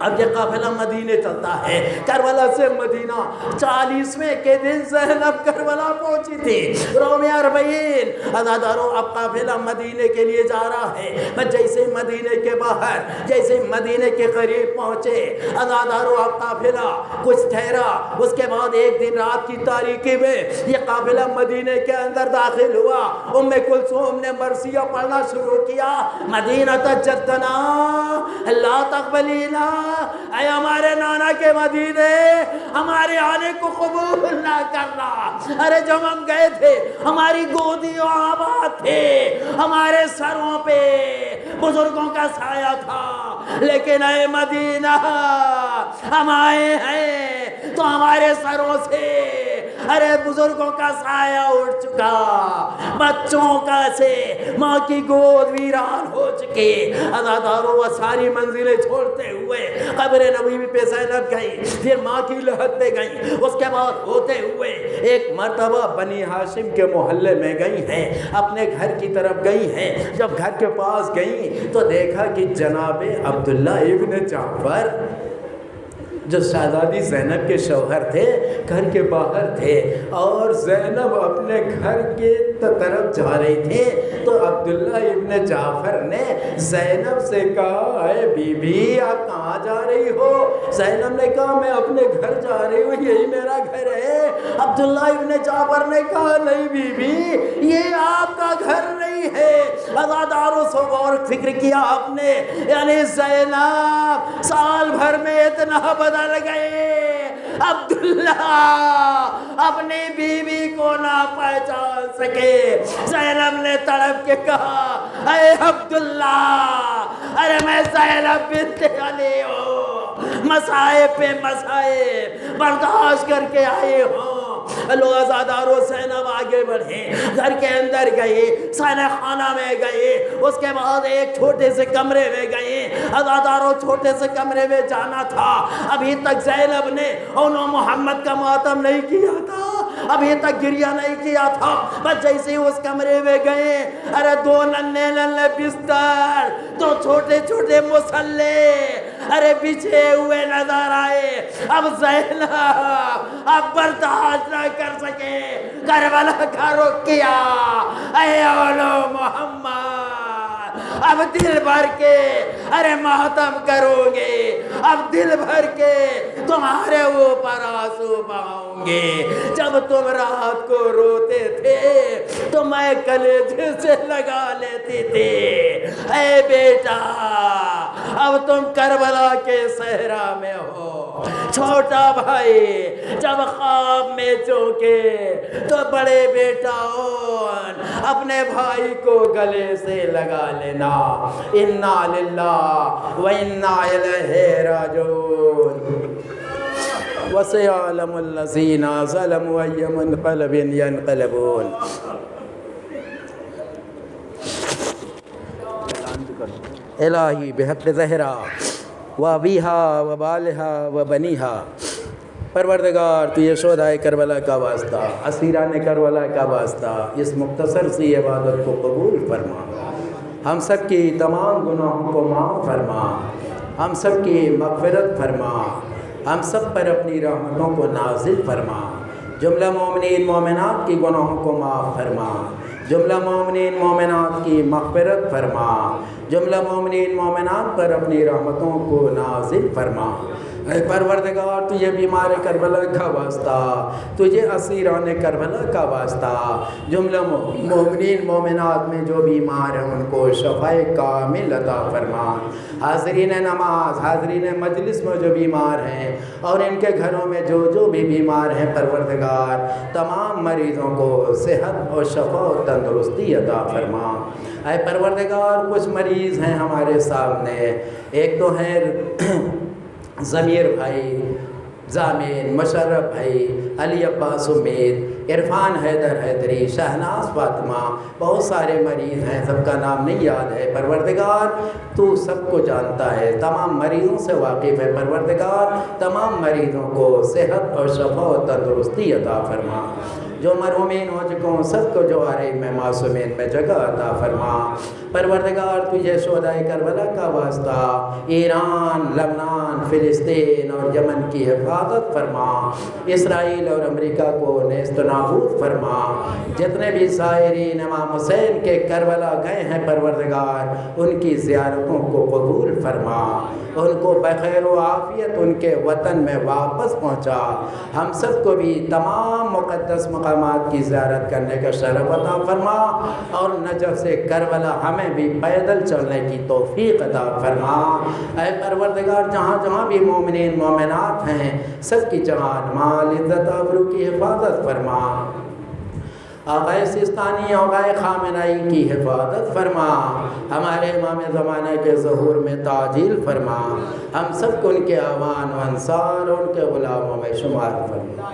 اب یہ قافلہ مدینے چلتا ہے، کربلا سے مدینہ۔ 40ویں کے دن زینب کربلا پہنچی تھی، روم اربعین۔ عزادارو اب قافلہ مدینے کے لیے جا رہا ہے، بس جیسے مدینے کے باہر، جیسے مدینے کے قریب پہنچے عزادارو اب قافلہ کچھ ٹھہرا، اس کے بعد ایک دن رات کی تاریکی میں یہ قافلہ مدینے کے اندر داخل ہوا۔ ام کلثوم نے مرثیہ پڑھنا شروع کیا، مدینہ جدنا لا تقبلینا، اے ہمارے نانا کے مدینے ہمارے آنے کو قبول نہ کرنا۔ ارے جب ہم گئے تھے ہماری گودیوں آباد تھے، ہمارے سروں پہ بزرگوں کا سایہ تھا، لیکن اے مدینہ ہم آئے ہیں تو ہمارے سروں سے ارے بزرگوں کا سایہ اٹھ چکا، بچوں کا سے ماں کی گود ویران ہو چکی۔ عزادارو وہ ساری منزلیں چھوڑتے ہوئے قبر نبوی پہ زینب گئی، پھر ماں کی لحد پہ گئی، اس کے بعد ہوتے ہوئے ایک مرتبہ بنی ہاشم کے محلے میں گئی ہیں، اپنے گھر کی طرف گئی ہیں۔ جب گھر کے پاس گئیں تو دیکھا کہ جناب عبداللہ ابن جعفر جو شہزادی زینب کے شوہر تھے گھر کے باہر تھے، اور زینب اپنے گھر کے طرف جا رہی تھی تو عبداللہ ابن جعفر نے زینب سے کہا، اے بی بی آپ کہاں جا رہی ہو؟ زینب نے کہا میں اپنے گھر جا رہی ہوں، یہی میرا گھر ہے۔ عبداللہ ابن جعفر نے کہا نہیں بی بی یہ آپ کا گھر نہیں ہے۔ عزاداروں سے غور فکر کیا آپ نے، یعنی زینب سال بھر میں اتنا بدل گئے، عبداللہ اپنی بیوی کو نہ پہچان سکے۔ زینب نے تڑپ کے کہا، اے عبداللہ ارے میں زینب بنت علی ہوں، مسائب پہ مسائب برداشت کر کے آئی ہوں۔ لو عزادارو زینب آگے بڑھے، گھر کے اندر گئی، سینہ خانہ میں گئی، اس کے بعد ایک چھوٹے سے کمرے میں گئی۔ عزادارو چھوٹے سے کمرے میں جانا تھا، ابھی تک زینب نے انہوں محمد کا ماتم نہیں کیا تھا، ابھی تک گریہ نہیں کیا تھا، بس جیسے ہی اس کمرے میں گئے ارے دو ننھے ننھے بستر، دو چھوٹے چھوٹے مسلے ارے بچھے ہوئے نظر آئے۔ اب زینب اب برداشت نہ کر سکے، کربلا کا رخ کیا، اے اولو محمد اب دل بھر کے ارے ماتم کرو گے، اب دل بھر کے تمہارے اوپر آنسو بہاؤں گے۔ جب تم رات کو روتے تھے تو میں کلیجے سے لگا لیتی تھی، اے بیٹا اب تم کربلا کے صحرا میں ہو۔ چھوٹا بھائی جب خواب میں چونکے تو بڑے بیٹا اپنے بھائی کو گلے سے لگا لینا۔ انا للہ و انا الیہ راجعون۔ وسيعلم الذين ظلموا أي منقلب ينقلبون۔ الہی بحق زہرا وابیہا وبالہا وبنیہا، پروردگار تو یشودائے کربلا کا واسطہ، اسیران کربلا کا واسطہ اس مختصر سی عبادت کو قبول فرما، ہم سب کی تمام گناہوں کو معاف فرما، ہم سب کی مغفرت فرما، ہم سب پر اپنی رحمتوں کو نازل فرما، جملہ مومنین مومنات کی گناہوں کو معاف فرما، جملہ مومنین مومنات کی مغفرت فرما، جملہ مومنین مومنات پر اپنی رحمتوں کو نازل فرما۔ اے پروردگار تجھے بیمار کربلا کا واسطہ، تجھے اسیران کربلا کا واسطہ، جملہ مومنین مومنات میں جو بیمار ہیں ان کو شفائے کامل عطا فرما۔ حاضرین نماز، حاضرین مجلس میں جو بیمار ہیں اور ان کے گھروں میں جو بھی بیمار ہیں پروردگار تمام مریضوں کو صحت اور شفا و تندرستی عطا فرما۔ اے پروردگار کچھ مریض ہیں ہمارے سامنے، ایک تو ہیں ضمیر بھائی، زامین، مشرف بھائی، علی عباس امید، عرفان حیدر حیدری، شہناز فاطمہ، بہت سارے مریض ہیں، سب کا نام نہیں یاد ہے پروردگار تو سب کو جانتا ہے، تمام مریضوں سے واقف ہے پروردگار، تمام مریضوں کو صحت اور شفا و تندرستی عطا فرما۔ جو مرحومین ہو چکے ہوں سب کو جو عریب میں معصومین میں جگہ عطا فرما۔ پروردگار تجھے شہدائے کربلا کا واسطہ ایران، لبنان، فلسطین اور یمن کی حفاظت فرما، اسرائیل اور امریکہ کو نیست و نابود فرما۔ جتنے بھی سائرین امام حسین کے کربلا گئے ہیں پروردگار ان کی زیارتوں کو قبول فرما، ان کو بخیر و عافیت ان کے وطن میں واپس پہنچا۔ ہم سب کو بھی تمام مقدس مقامات کی زیارت کرنے کا شرف عطا فرما، اور نجف سے کربلا ہمیں بھی پیدل چلنے کی توفیق عطا فرما۔ اے پروردگار جہاں جہاں بھی مومنین مومنات ہیں سب کی جان مال عزت آبرو کی حفاظت فرما۔ آقائے سستانی آقائے خامنائی کی حفاظت فرما، ہمارے امام زمانہ کے ظہور میں تعجیل فرما، ہم سب کو ان کے اعوان و انصار اور ان کے غلاموں میں شمار فرما۔